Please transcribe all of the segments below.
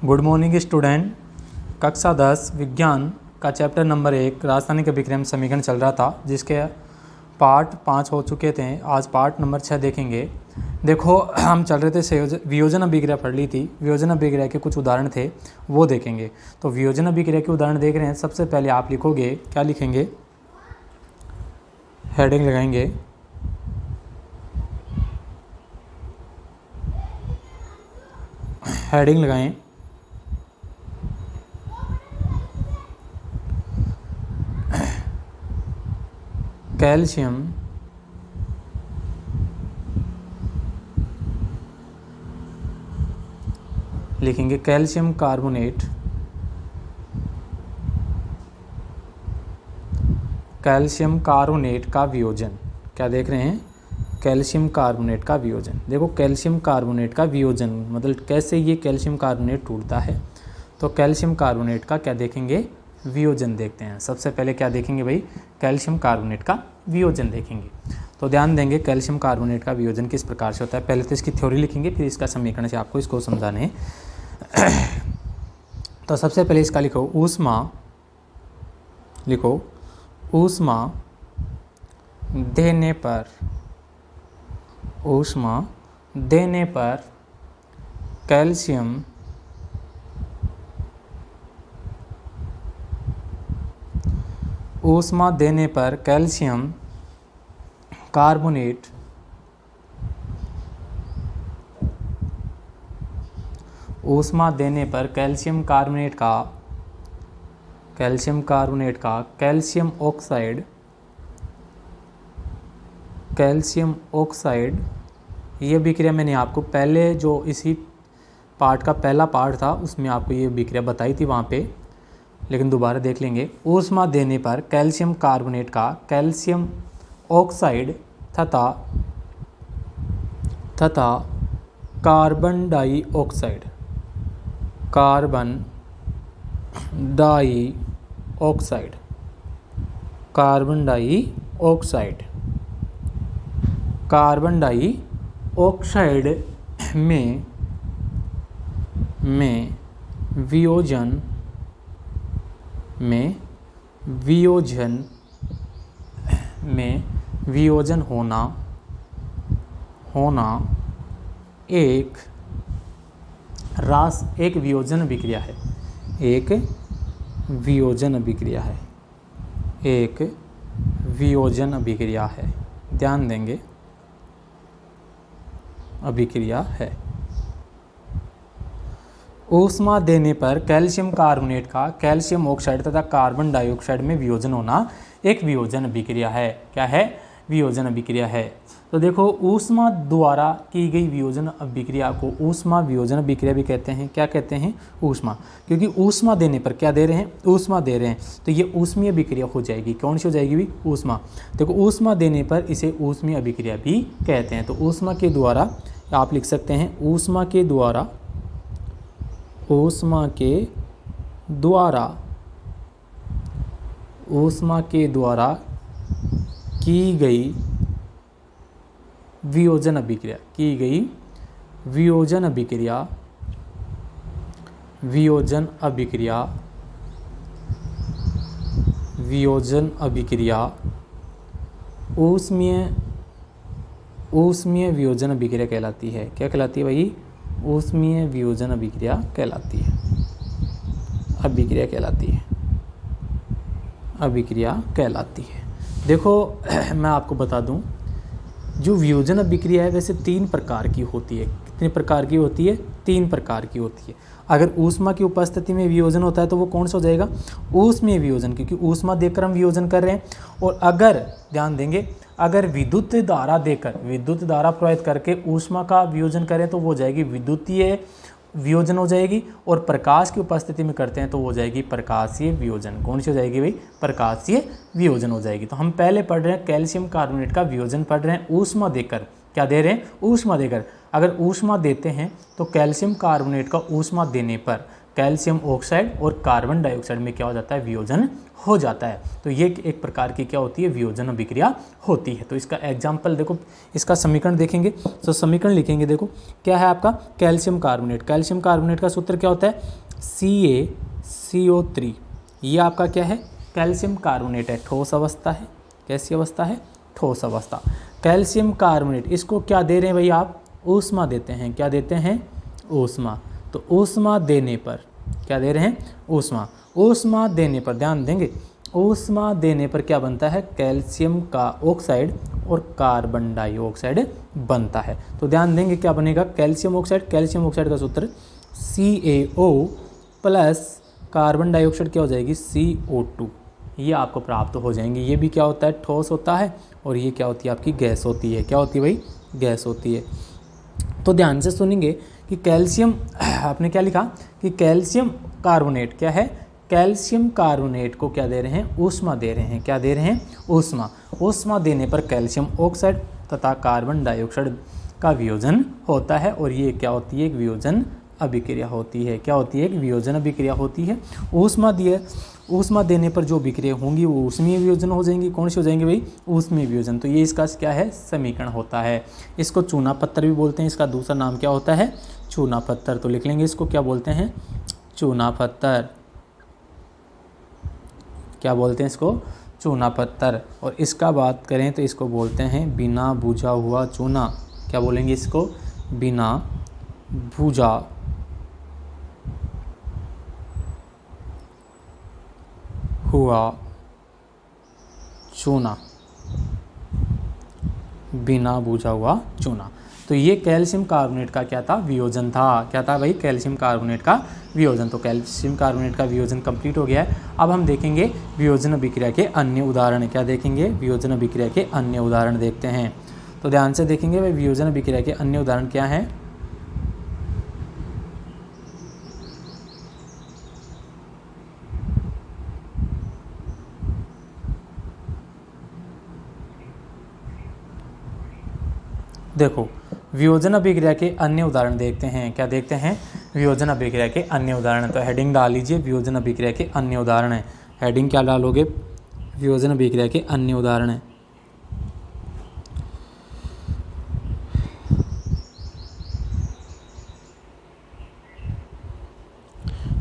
Good morning student. कक्षा 10 विज्ञान का चैप्टर नंबर 1 रासायनिक अभिक्रिया समीकरण चल रहा था, जिसके पार्ट 5 हो चुके थे। आज पार्ट नंबर 6 देखेंगे। देखो, हम चल रहे थे वियोजन अभिक्रिया पढ़ ली थी। वियोजन अभिक्रिया के कुछ उदाहरण थे, वो देखेंगे। तो वियोजन अभिक्रिया के उदाहरण देख रहे हैं। सबसे पहले आप लिखोगे, क्या लिखेंगे? हेडिंग लगाएंगे, हेडिंग लगाएं कैल्शियम लिखेंगे कैल्शियम कार्बोनेट, कैल्शियम कार्बोनेट का वियोजन। क्या देख रहे हैं? कैल्शियम कार्बोनेट का वियोजन। देखो, कैल्शियम कार्बोनेट का वियोजन मतलब कैसे ये कैल्शियम कार्बोनेट टूटता है। तो कैल्शियम कार्बोनेट का क्या देखेंगे? वियोजन देखते हैं। सबसे पहले क्या देखेंगे भाई? कैल्शियम कार्बोनेट का वियोजन देखेंगे। तो ध्यान देंगे कैल्शियम कार्बोनेट का वियोजन किस प्रकार से होता है। पहले तो इसकी थ्योरी लिखेंगे, फिर इसका समीकरण से आपको इसको समझाने। तो सबसे पहले इसका लिखो ऊष्मा, लिखो ऊष्मा देने पर, ऊष्मा देने पर कैल्शियम ऊष्मा देने पर कैल्शियम कार्बोनेट ऊष्मा देने पर कैल्शियम कार्बोनेट का कैल्शियम ऑक्साइड ये अभिक्रिया मैंने आपको पहले जो इसी पार्ट का पहला पार्ट था उसमें आपको ये अभिक्रिया बताई थी वहाँ पे, लेकिन दोबारा देख लेंगे। ऊष्मा देने पर कैल्शियम कार्बोनेट का कैल्शियम ऑक्साइड तथा कार्बन डाइऑक्साइड में वियोजन होना एक वियोजन अभिक्रिया है। एक वियोजन अभिक्रिया है। ध्यान देंगे, अभिक्रिया है। ऊष्मा देने पर कैल्शियम कार्बोनेट का कैल्शियम ऑक्साइड तथा कार्बन डाइऑक्साइड में वियोजन होना एक वियोजन अभिक्रिया है। क्या है? वियोजन अभिक्रिया है। तो देखो, ऊष्मा द्वारा की गई वियोजन अभिक्रिया को ऊष्मा वियोजन अभिक्रिया भी कहते हैं। क्या कहते हैं? ऊष्मा, क्योंकि ऊष्मा देने पर क्या दे रहे हैं? ऊष्मा दे रहे हैं, तो ये ऊष्मीय अभिक्रिया हो जाएगी। कौन सी हो जाएगी भी? ऊष्मा। देखो, ऊष्मा देने पर इसे ऊष्मीय अभिक्रिया भी कहते हैं। तो ऊष्मा के द्वारा आप लिख सकते हैं, ऊष्मा के द्वारा की गई वियोजन अभिक्रिया ऊष्मीय वियोजन अभिक्रिया कहलाती है। क्या कहलाती है भाई? ऊष्मीय वियोजन अभिक्रिया कहलाती है। अभिक्रिया कहलाती है। देखो, मैं आपको बता दूं, जो वियोजन अभिक्रिया है वैसे 3 प्रकार की होती है। कितने प्रकार की होती है? 3 प्रकार की होती है। अगर ऊष्मा की उपस्थिति में वियोजन होता है तो वो कौन सा हो जाएगा? ऊष्मीय वियोजन, क्योंकि ऊष्मा देकर हम वियोजन कर रहे हैं। और अगर ध्यान देंगे, अगर विद्युत धारा प्रवाहित करके ऊष्मा का वियोजन करें तो वो हो जाएगी विद्युतीय वियोजन हो जाएगी। और प्रकाश की उपस्थिति में करते हैं तो हो जाएगी प्रकाशीय वियोजन। कौन सी हो जाएगी भाई? प्रकाशीय वियोजन हो जाएगी। तो हम पहले पढ़ रहे हैं कैल्शियम कार्बोनेट का वियोजन पढ़ रहे हैं ऊष्मा देकर। क्या दे रहे हैं? ऊष्मा देकर। अगर ऊष्मा देते हैं तो कैल्शियम कार्बोनेट का ऊष्मा देने पर कैल्शियम ऑक्साइड और कार्बन डाइऑक्साइड में क्या हो जाता है, वियोजन हो जाता है। तो ये एक प्रकार की क्या होती है, वियोजन अभिक्रिया होती है। तो इसका एग्जाम्पल देखो, इसका समीकरण देखेंगे तो समीकरण लिखेंगे, देखो क्या है आपका, कैल्शियम कार्बोनेट। कैल्शियम कार्बोनेट का सूत्र क्या होता है, CaCO3। ये आपका क्या है, कैल्शियम कार्बोनेट है, ठोस अवस्था है। कैसी अवस्था है, ठोस अवस्था। कैल्शियम कार्बोनेट, इसको क्या दे रहे हैं भाई आप, ऊष्मा देते हैं। क्या देते हैं, ऊष्मा। तो ऊष्मा देने पर क्या दे रहे हैं, ऊष्मा। ऊष्मा देने पर ध्यान देंगे, ऊष्मा देने पर क्या बनता है, कैल्शियम का ऑक्साइड और कार्बन डाइऑक्साइड बनता है। तो ध्यान देंगे क्या बनेगा, कैल्शियम ऑक्साइड। कैल्शियम ऑक्साइड का सूत्र CaO प्लस कार्बन डाइऑक्साइड क्या हो जाएगी, CO2। ये आपको प्राप्त हो जाएंगे। ये भी क्या होता है, ठोस होता है, और ये क्या होती है, आपकी गैस होती है। क्या होती है भाई, गैस होती है। तो ध्यान से सुनेंगे कि कैल्शियम, आपने क्या लिखा कि कैल्शियम कार्बोनेट क्या है, कैल्शियम कार्बोनेट को क्या दे रहे हैं, ऊष्मा दे रहे हैं। क्या दे रहे हैं, ऊष्मा। ऊष्मा देने पर कैल्शियम ऑक्साइड तथा कार्बन डाइऑक्साइड का वियोजन होता है, और ये क्या होती है, एक वियोजन अभिक्रिया होती है। क्या होती है, एक वियोजन अभिक्रिया होती है। ऊष्मा देने पर जो अभिक्रिया होंगी वो ऊष्मीय वियोजन हो जाएंगी। कौन सी हो जाएंगी भाई, ऊष्मीय वियोजन। तो ये इसका क्या है, समीकरण होता है। इसको चूना पत्थर भी बोलते हैं। इसका दूसरा नाम क्या होता है, चूना पत्थर। तो लिख लेंगे इसको, क्या बोलते हैं, चूना पत्थर। क्या बोलते हैं इसको, चूना पत्थर। और इसका बात करें तो इसको बोलते हैं बिना भुजा हुआ चूना। क्या बोलेंगे इसको, बिना भुजा हुआ चूना। बिना भुजा हुआ चूना। तो ये कैल्शियम कार्बोनेट का क्या था, वियोजन था। क्या था भाई, कैल्शियम कार्बोनेट का वियोजन। तो कैल्शियम कार्बोनेट का वियोजन कंप्लीट हो गया है। अब हम देखेंगे वियोजन अभिक्रिया के अन्य उदाहरण। क्या देखेंगे, वियोजन अभिक्रिया के अन्य उदाहरण देखते हैं। तो ध्यान से देखेंगे भाई, वियोजन अभिक्रिया के अन्य उदाहरण क्या हैं। देखो, वियोजन अभिक्रिया के अन्य उदाहरण देखते हैं। क्या देखते हैं, वियोजन अभिक्रिया के अन्य उदाहरण। तो हेडिंग डाल लीजिए, वियोजन अभिक्रिया के अन्य उदाहरण है। हेडिंग क्या डालोगे, वियोजन अभिक्रिया के अन्य उदाहरण है।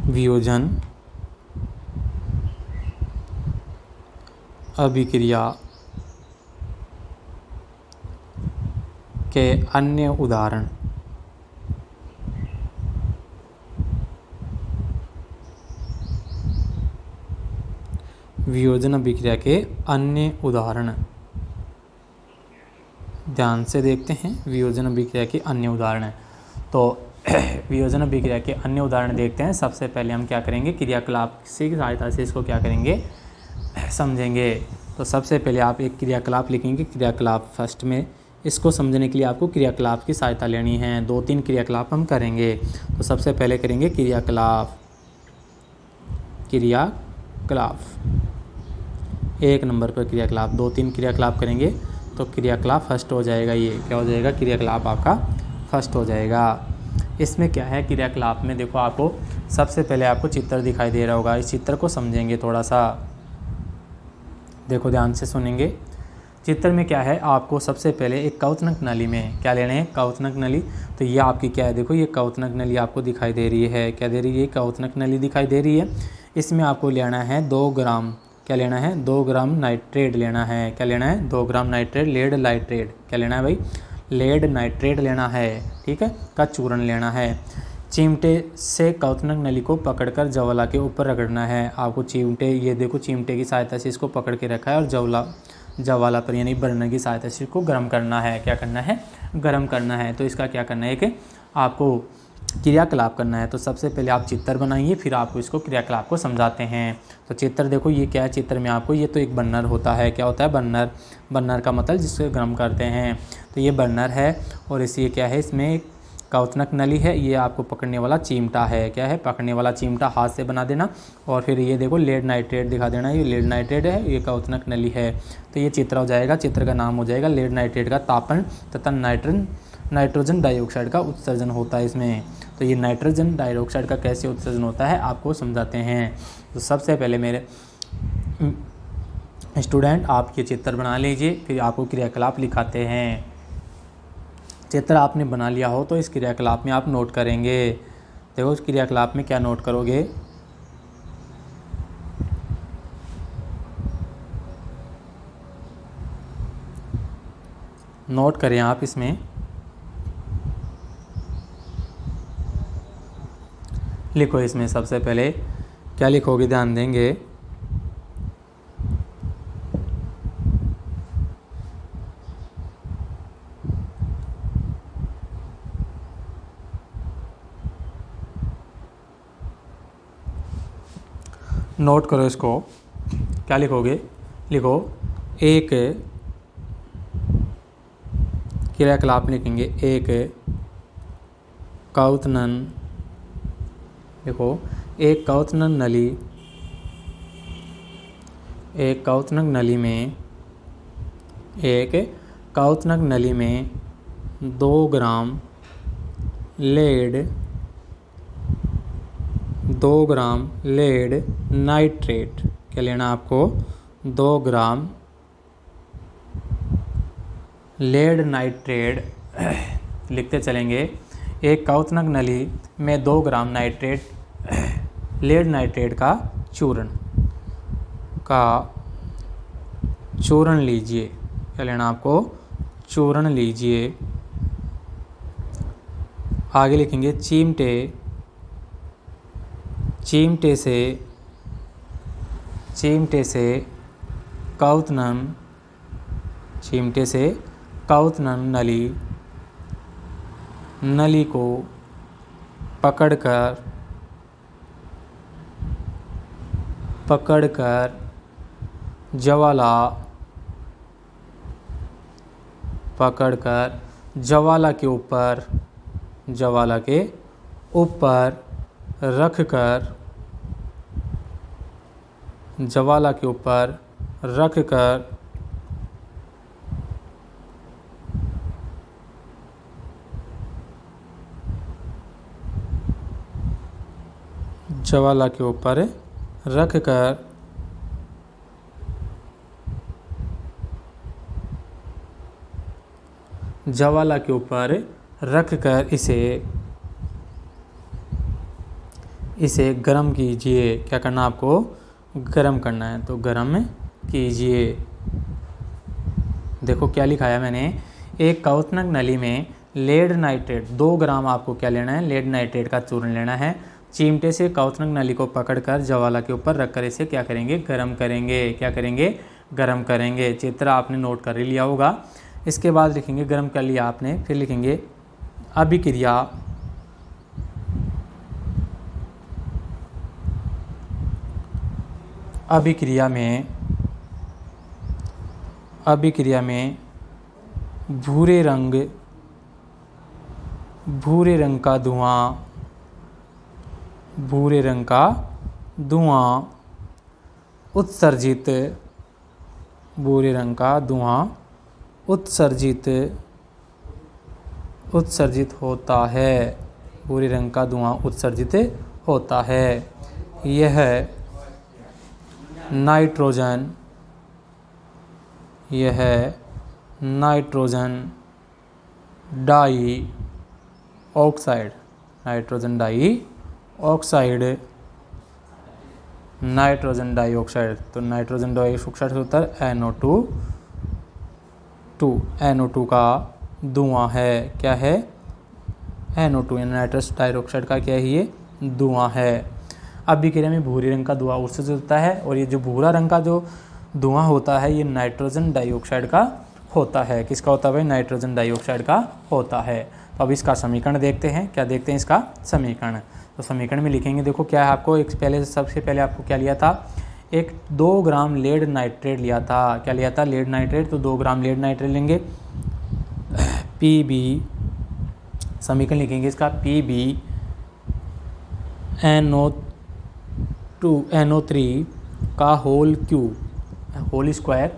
वियोजन अभिक्रिया के अन्य उदाहरण। वियोजन अभिक्रिया के अन्य उदाहरण ध्यान से देखते हैं। वियोजन अभिक्रिया के अन्य उदाहरण। तो वियोजन अभिक्रिया के अन्य उदाहरण देखते हैं। सबसे पहले हम क्या करेंगे, क्रियाकलाप की सहायता से इसको क्या करेंगे, समझेंगे। तो सबसे पहले आप एक क्रियाकलाप लिखेंगे। क्रियाकलाप फर्स्ट में, इसको समझने के लिए आपको क्रियाकलाप की सहायता लेनी है। 2-3 क्रियाकलाप हम करेंगे। तो सबसे पहले करेंगे क्रियाकलाप। एक नंबर पर क्रियाकलाप। 2-3 क्रियाकलाप करेंगे तो क्रियाकलाप फर्स्ट हो जाएगा। ये क्या हो जाएगा, क्रियाकलाप आपका फर्स्ट हो जाएगा। इसमें क्या है, क्रियाकलाप में देखो, आपको सबसे पहले आपको चित्र दिखाई दे रहा होगा। इस चित्र को समझेंगे थोड़ा सा, देखो ध्यान से सुनेंगे। चित्र में क्या है, आपको सबसे पहले एक कवथनक नली में क्या लेना है, कवथनक नली। तो ये आपकी क्या है, देखो ये कवथनक नली आपको दिखाई दे रही है। क्या दे रही है, कवथनक नली दिखाई दे रही है। इसमें आपको लेना है 2 ग्राम, क्या लेना है, 2 ग्राम नाइट्रेट लेना है। क्या लेना है, 2 ग्राम नाइट्रेट, लेड नाइट्रेट। क्या लेना है भाई, लेड नाइट्रेट लेना है, ठीक है, का चूर्ण लेना है। चिमटे से कवथनक नली को पकड़कर जवला के ऊपर रगड़ना है। आपको चिमटे, ये देखो चिमटे की सहायता से इसको पकड़ के रखा है और जवाला पर यानी बर्नर की सहायता से इसको गर्म करना है। क्या करना है, गर्म करना है। तो इसका क्या करना है कि आपको क्रियाकलाप करना है। तो सबसे पहले आप चित्र बनाइए, फिर आपको इसको क्रियाकलाप को समझाते हैं। तो चित्र देखो, ये क्या है, चित्र में आपको ये तो एक बर्नर होता है। क्या होता है, बर्नर। बर्नर का मतलब जिससे गर्म करते हैं। तो ये बर्नर है और इसी क्या है, इसमें एक कवथनक नली है। ये आपको पकड़ने वाला चिमटा है। क्या है, पकड़ने वाला चिमटा हाथ से बना देना। और फिर ये देखो लेड नाइट्रेट दिखा देना, ये लेड नाइट्रेट है, ये कवथनक नली है। तो ये चित्र हो जाएगा, चित्र का नाम हो जाएगा लेड नाइट्रेट का तापन तथा नाइट्रोजन डाइऑक्साइड का उत्सर्जन होता है इसमें। तो ये नाइट्रोजन डाइऑक्साइड का कैसे उत्सर्जन होता है आपको समझाते हैं। तो सबसे पहले मेरे स्टूडेंट आप ये चित्र बना लीजिए, फिर आपको क्रियाकलाप लिखाते हैं। चित्र आपने बना लिया हो तो इस क्रियाकलाप में आप नोट करेंगे। देखो इस क्रियाकलाप में क्या नोट करोगे, नोट करें आप इसमें, लिखो इसमें सबसे पहले क्या लिखोगे ध्यान देंगे। नोट करो इसको, क्या लिखोगे, लिखो एक क्रियाकलाप लिखेंगे, एक कौतनन, देखो एक कौतनन नली, एक कौतनक नली में, एक कौतनक नली में 2 ग्राम लेड, 2 ग्राम लेड नाइट्रेट, क्या लेना आपको, 2 ग्राम लेड नाइट्रेट लिखते चलेंगे। एक कौतनक नली में 2 ग्राम नाइट्रेट, लेड नाइट्रेट का चूर्ण लीजिए, क्या लेना आपको, चूर्ण लीजिए। आगे लिखेंगे चिमटे, चिमटे से कौतनन, चिमटे से कौतनन नली को पकड़कर ज्वाला के ऊपर रखकर, ज्वाला के ऊपर रखकर ज्वाला के ऊपर रखकर ज्वाला के ऊपर रखकर इसे गर्म कीजिए। क्या करना आपको, गर्म करना है, तो गर्म कीजिए। देखो क्या लिखाया मैंने, एक कौतनक नली में लेड नाइट्रेट 2 ग्राम आपको क्या लेना है, लेड नाइट्रेट का चूर्ण लेना है। चिमटे से कौतनक नली को पकड़कर ज्वाला के ऊपर रखकर इसे क्या करेंगे, गर्म करेंगे। क्या करेंगे, गर्म करेंगे। चित्र आपने नोट कर लिया होगा। इसके बाद लिखेंगे, गर्म कर लिया आपने, फिर लिखेंगे अभिक्रिया, अभिक्रिया में भूरे रंग का धुआं उत्सर्जित, भूरे रंग का धुआं उत्सर्जित होता है, भूरे रंग का धुआं उत्सर्जित होता है। यह नाइट्रोजन डाइऑक्साइड, नाइट्रोजन डाइऑक्साइड, तो नाइट्रोजन डाइऑक्साइड होता है NO2 का धुआं है। क्या है, NO2 नाइट्रस डाइऑक्साइड का क्या है, ये धुआं है। अभिक्रिया में भूरे रंग का धुआं उत्सर्जित होता है, और ये जो भूरा रंग का जो धुआं होता है ये नाइट्रोजन डाइऑक्साइड का होता है। किसका होता है भाई, नाइट्रोजन डाइऑक्साइड का होता है। तो अब इसका समीकरण देखते हैं। क्या देखते हैं इसका समीकरण, तो समीकरण में लिखेंगे, देखो क्या है आपको, सबसे पहले आपको क्या लिया था, 2 ग्राम लेड नाइट्रेट लिया था। क्या लिया था, लेड नाइट्रेट, तो 2 ग्राम लेड नाइट्रेट लेंगे। Pb, समीकरण लिखेंगे इसका, Pb NO3 का होल स्क्वायर,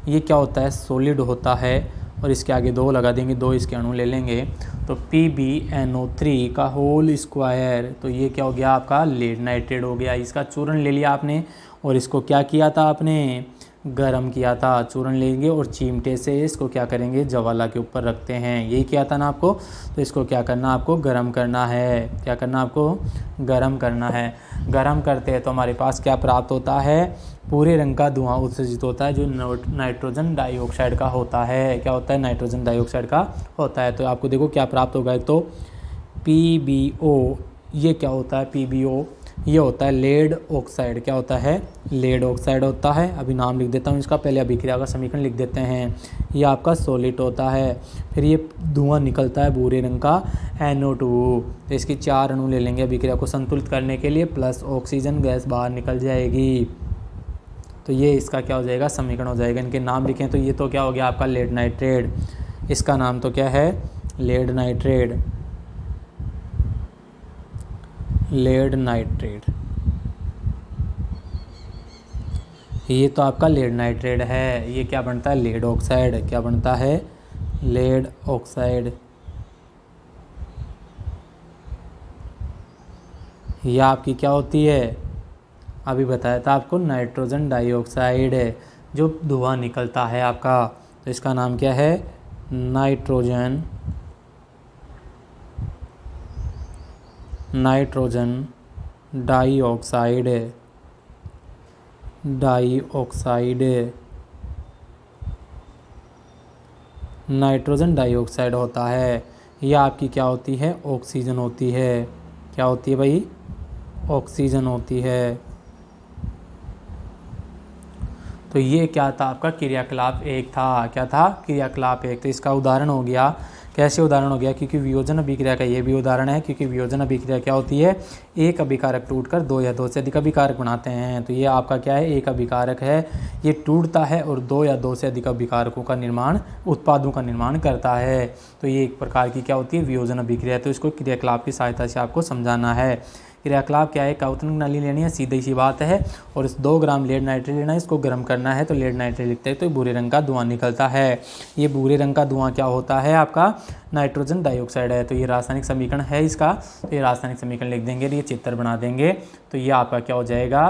ये क्या होता है, सॉलिड होता है, और इसके आगे 2 लगा देंगे, 2 इसके अणु ले लेंगे, तो PbNO3 का होल स्क्वायर, तो ये क्या हो गया आपका लेड नाइट्रेट हो गया। इसका चूर्ण ले लिया आपने और इसको क्या किया था आपने, गरम किया था। चूर्ण लेंगे और चिमटे से इसको क्या करेंगे, ज्वाला के ऊपर रखते हैं, यही किया था ना आपको। तो इसको क्या करना आपको, गरम करना है। क्या करना आपको, गरम करना है। गरम करते हैं तो हमारे पास क्या प्राप्त होता है, पूरे रंग का धुआं उत्सर्जित होता है जो नाइट्रोजन डाइऑक्साइड का होता है। क्या होता है, नाइट्रोजन डाइऑक्साइड का होता है। तो आपको देखो क्या प्राप्त होगा, एक तो PbO, ये क्या होता है PbO, ये होता है लेड ऑक्साइड। क्या होता है, लेड ऑक्साइड होता है। अभी नाम लिख देता हूँ इसका, पहले अभिक्रिया का समीकरण लिख देते हैं। ये आपका सॉलिड होता है। फिर ये धुआं निकलता है भूरे रंग का NO2। तो इसकी 4 अणु ले लेंगे अभिक्रिया को संतुलित करने के लिए, प्लस ऑक्सीजन गैस बाहर निकल जाएगी। तो ये इसका क्या हो जाएगा, समीकरण हो जाएगा। इनके नाम लिखें तो ये तो क्या हो गया आपका लेड नाइट्रेट, इसका नाम तो क्या है, लेड नाइट्रेट, लेड नाइट्रेट। ये तो आपका लेड नाइट्रेट है। ये क्या बनता है, लेड ऑक्साइड। क्या बनता है, लेड ऑक्साइड। ये आपकी क्या होती है, अभी बताया था आपको, नाइट्रोजन डाइऑक्साइड है जो धुआं निकलता है आपका। तो इसका नाम क्या है, nitrogen dioxide, dioxide, nitrogen dioxide होता है। यह आपकी क्या होती है, ऑक्सीजन होती है। क्या होती है भाई, ऑक्सीजन होती है। तो ये क्या था आपका, क्रियाकलाप 1 था। क्या था, क्रियाकलाप 1। तो इसका उदाहरण हो गया, कैसे उदाहरण हो गया, क्योंकि वियोजन अभिक्रिया का ये भी उदाहरण है। क्योंकि वियोजन अभिक्रिया क्या होती है, एक अभिकारक टूटकर 2 या 2 से अधिक अभिकारक बनाते हैं। तो ये आपका क्या है, एक अभिकारक है, ये टूटता है और 2 या 2 से अधिक अभिकारकों का निर्माण, उत्पादों का निर्माण करता है। तो ये एक प्रकार की क्या होती है, वियोजन अभिक्रिया। तो इसको क्रियाकलाप की सहायता से आपको समझाना है। क्रियाकलाप क्या है, काउतनिक नली लेनी है, सीधी सी बात है। और इस 2 ग्राम लेड नाइट्रेट लेना है, इसको गर्म करना है। तो लेड नाइट्रेट लिखते हैं तो भूरे रंग का धुआं निकलता है। ये भूरे रंग का धुआं क्या होता है आपका, नाइट्रोजन डाइऑक्साइड है। तो ये रासायनिक समीकरण है इसका। तो ये रासायनिक समीकरण लिख देंगे, ये चित्र बना देंगे। तो ये आपका क्या हो जाएगा,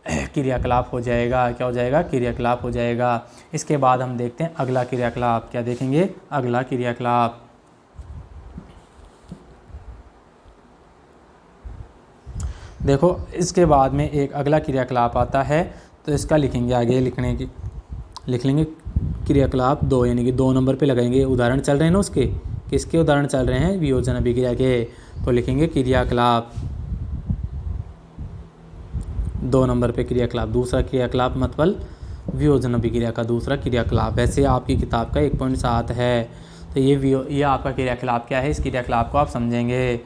क्रियाकलाप हो जाएगा। क्या हो जाएगा, क्रियाकलाप हो जाएगा। इसके बाद हम देखते हैं अगला क्रियाकलाप। क्या देखेंगे, अगला क्रियाकलाप। देखो इसके बाद में एक अगला क्रियाकलाप आता है। तो इसका लिखेंगे, आगे लिख लेंगे क्रियाकलाप 2, यानी कि 2 नंबर पे लगाएंगे। उदाहरण चल रहे हैं ना उसके, किसके उदाहरण चल रहे हैं, वियोजन अभिक्रिया के। तो लिखेंगे क्रियाकलाप 2 नंबर पे क्रियाकलाप, दूसरा क्रियाकलाप मतलब वियोजन अभिक्रिया का दूसरा क्रियाकलाप। वैसे आपकी किताब का 1.7 है। तो ये आपका क्रियाकलाप क्या है, इस क्रियाकलाप को आप समझेंगे।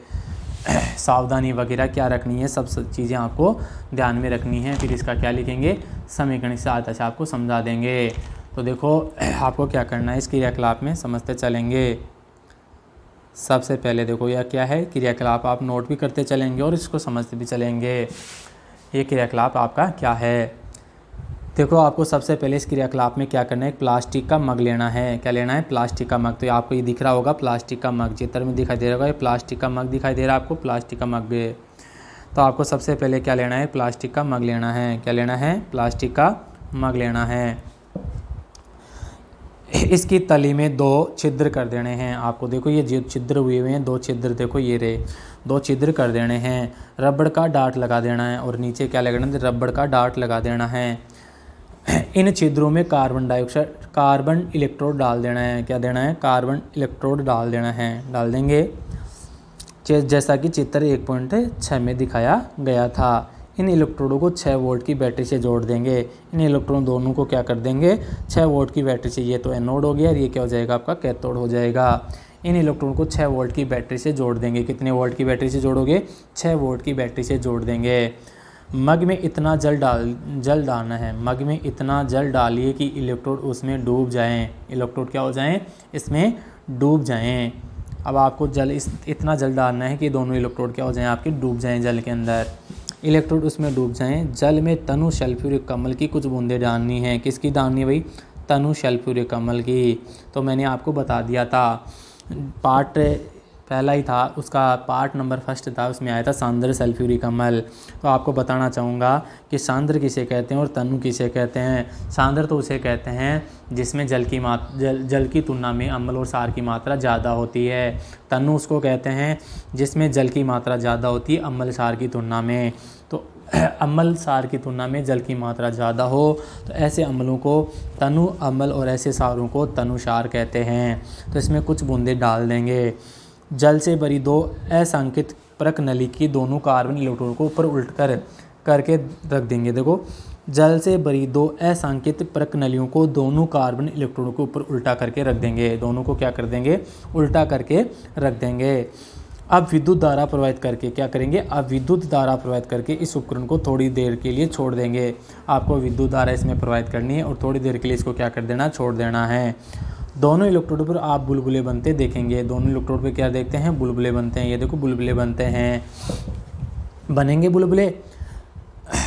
सावधानी वगैरह क्या रखनी है, सब चीज़ें आपको ध्यान में रखनी है। फिर इसका क्या लिखेंगे, समीकरण की सहायता से आपको समझा देंगे। तो देखो आपको क्या करना है, इस क्रियाकलाप में समझते चलेंगे। सबसे पहले देखो यह क्या है, क्रियाकलाप आप नोट भी करते चलेंगे और इसको समझते भी चलेंगे। ये क्रियाकलाप आपका क्या है, देखो आपको सबसे पहले इस क्रियाकलाप में क्या करना है, एक प्लास्टिक का मग लेना है। क्या लेना है, प्लास्टिक का मग। तो ये आपको ये दिख रहा होगा प्लास्टिक का मग, चित्र में दिखाई दे रहा होगा, ये प्लास्टिक का मग दिखाई दे रहा है आपको, प्लास्टिक का मग है। तो आपको सबसे पहले क्या लेना है, प्लास्टिक का मग लेना है। क्या लेना है, प्लास्टिक का मग लेना है। इसकी तली में 2 छिद्र कर देने हैं आपको। देखो ये जो छिद्र हुए हुए हैं, 2 छिद्र, देखो ये रहे, 2 छिद्र कर देने हैं। रबड़ का डाट लगा देना है और नीचे क्या लगाना है, रबड़ का डाट लगा देना है। इन छिद्रों में कार्बन इलेक्ट्रोड डाल देना है। क्या देना है, कार्बन इलेक्ट्रोड डाल देना है, डाल देंगे, जैसा कि चित्र 1.6 में दिखाया गया था। इन इलेक्ट्रोडों को 6 वोल्ट की बैटरी से जोड़ देंगे। इन इलेक्ट्रॉन दोनों को क्या कर देंगे, 6 वोल्ट की बैटरी से, ये तो एनोड हो गया और ये क्या हो जाएगा आपका कैथोड हो जाएगा। इन इलेक्ट्रॉन को 6 वोल्ट की बैटरी से जोड़ देंगे। कितने वोल्ट की बैटरी से जोड़ोगे, 6 वोल्ट की बैटरी से जोड़ देंगे। मग में इतना जल डालना है, मग में इतना जल डालिए कि इलेक्ट्रोड उसमें डूब जाएं। इलेक्ट्रोड क्या हो जाएं, इसमें डूब जाएं। अब आपको इतना जल डालना है कि दोनों इलेक्ट्रोड क्या हो जाएं, आपके डूब जाएं जल के अंदर। इलेक्ट्रोड उसमें डूब जाएं। जल में तनु सल्फ्यूरिक कमल की कुछ बूंदें डालनी है। किसकी डालनी है भाई, तनु सल्फ्यूरिक कमल की। तो मैंने आपको बता दिया था, पार्ट पहला ही था, उसका पार्ट नंबर फर्स्ट था, उसमें आया था सांद्र सल्फ्यूरिक अम्ल। तो आपको बताना चाहूँगा कि सांद्र किसे कहते हैं और तनु किसे कहते हैं। सांद्र तो उसे कहते हैं जिसमें जल की तुलना में अम्ल और सार की मात्रा ज़्यादा होती है। तनु उसको कहते हैं जिसमें जल की मात्रा ज़्यादा होती है अम्ल सार की तुलना में। तो अम्ल सार की तुलना में जल की मात्रा ज़्यादा हो तो ऐसे अम्लों को तनु अम्ल और ऐसे सारों को तनुसार कहते हैं। तो इसमें कुछ बूंदे डाल देंगे। जल से भरी 2 असंकित प्रकनली की दोनों कार्बन इलेक्ट्रॉन को ऊपर उल्ट करके रख देंगे। देखो, जल से भरी 2 असंकित प्रकनलियों को दोनों कार्बन इलेक्ट्रॉनों को ऊपर उल्टा करके रख देंगे। दोनों को क्या कर देंगे? उल्टा करके रख देंगे। अब विद्युत धारा प्रवाहित करके क्या करेंगे? अब विद्युत धारा प्रवाहित करके इस उपकरण को थोड़ी देर के लिए छोड़ देंगे। आपको विद्युत धारा इसमें प्रवाहित करनी है और थोड़ी देर के लिए इसको क्या कर देना? छोड़ देना है। दोनों इलेक्ट्रोड पर आप बुलबुले बनते देखेंगे। दोनों इलेक्ट्रोड पर क्या देखते हैं? बुलबुले बनते हैं। ये देखो बुलबुले बनते हैं, बनेंगे बुलबुले।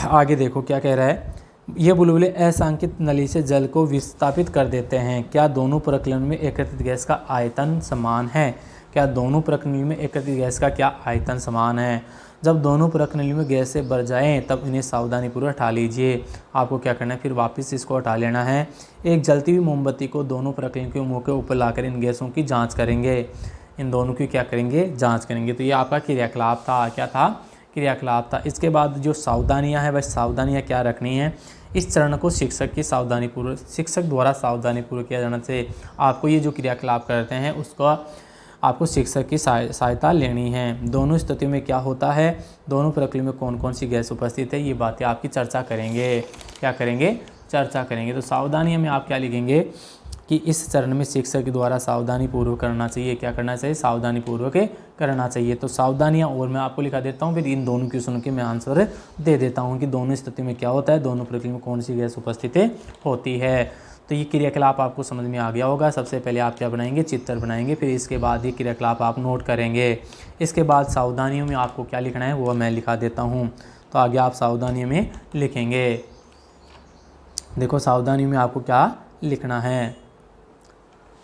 आगे देखो क्या कह रहा है, ये बुलबुले असंकित नली से जल को विस्थापित कर देते हैं। क्या दोनों प्रकलन में एकत्रित गैस का आयतन समान है? क्या दोनों प्रकनली में एकत्रित गैस का क्या आयतन समान है? जब दोनों प्रकनली में गैस से भर जाएं तब इन्हें सावधानीपूर्वक हटा लीजिए। आपको क्या करना है? फिर वापस इसको हटा लेना है। एक जलती हुई मोमबत्ती को दोनों प्रकलन के मुँह के ऊपर लाकर इन गैसों की जाँच करेंगे। इन दोनों की क्या करेंगे? जाँच करेंगे। तो ये आपका क्रियाकलाप था। क्या था? क्रियाकलाप था। इसके बाद जो सावधानियां हैं, वह सावधानियां क्या रखनी है? इस चरण को शिक्षक द्वारा सावधानीपूर्वक किया जाना चाहिए। आपको ये जो क्रियाकलाप करते हैं उसका आपको शिक्षक की सहायता लेनी है। दोनों स्थितियों में क्या होता है, दोनों प्रक्रिया में कौन कौन सी गैस उपस्थित है, ये बातें आपकी चर्चा करेंगे। क्या करेंगे? चर्चा करेंगे। तो सावधानियों में आप क्या लिखेंगे कि इस चरण में शिक्षक द्वारा सावधानीपूर्वक करना चाहिए। क्या करना चाहिए? सावधानीपूर्वक करना चाहिए। तो सावधानियां और मैं आपको लिखा देता हूं, फिर इन दोनों क्वेश्चनों के मैं आंसर दे देता हूं कि दोनों स्थिति में क्या होता है, दोनों प्रक्रिया में कौन सी गैस उपस्थित होती है। तो ये क्रियाकलाप आपको समझ में आ गया होगा। सबसे पहले आप क्या बनाएंगे? चित्र बनाएंगे। फिर इसके बाद ये क्रियाकलाप आप नोट करेंगे। इसके बाद सावधानियों में आपको क्या लिखना है वो मैं लिखा देता हूँ। तो आगे आप सावधानियों में लिखेंगे। देखो सावधानियों में आपको क्या लिखना है,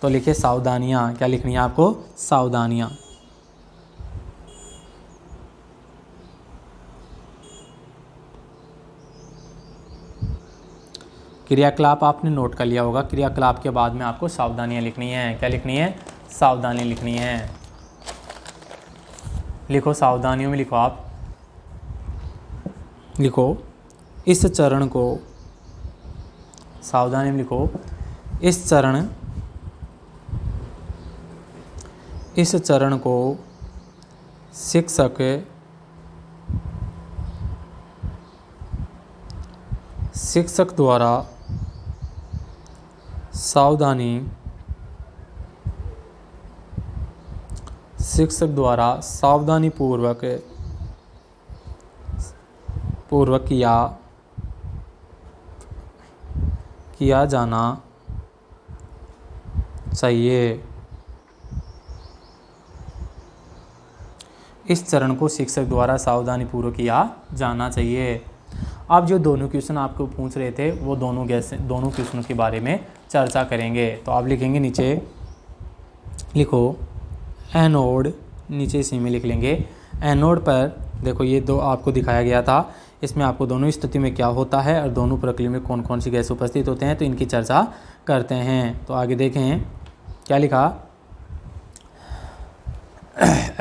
तो लिखिए सावधानियाँ। क्या लिखनी है आपको? सावधानियाँ। क्रियाकलाप आपने नोट कर लिया होगा। क्रियाकलाप के बाद में आपको सावधानियाँ लिखनी है। क्या लिखनी है? सावधानी लिखनी है। लिखो सावधानियों में, लिखो आप, लिखो इस चरण को, सावधानी में लिखो इस चरण को शिक्षक द्वारा सावधानी पूर्वक किया जाना चाहिए। इस चरण को शिक्षक द्वारा सावधानीपूर्वक किया जाना चाहिए। अब जो दोनों क्वेश्चन आपको पूछ रहे थे वो दोनों क्वेश्चनों के बारे में चर्चा करेंगे। तो आप लिखेंगे नीचे, लिखो एनोड, नीचे इसी में लिख लेंगे। एनोड पर देखो ये दो आपको दिखाया गया था, इसमें आपको दोनों स्थिति में क्या होता है और दोनों प्रक्रिया में कौन कौन सी गैस उपस्थित होते हैं, तो इनकी चर्चा करते हैं। तो आगे देखें क्या लिखा,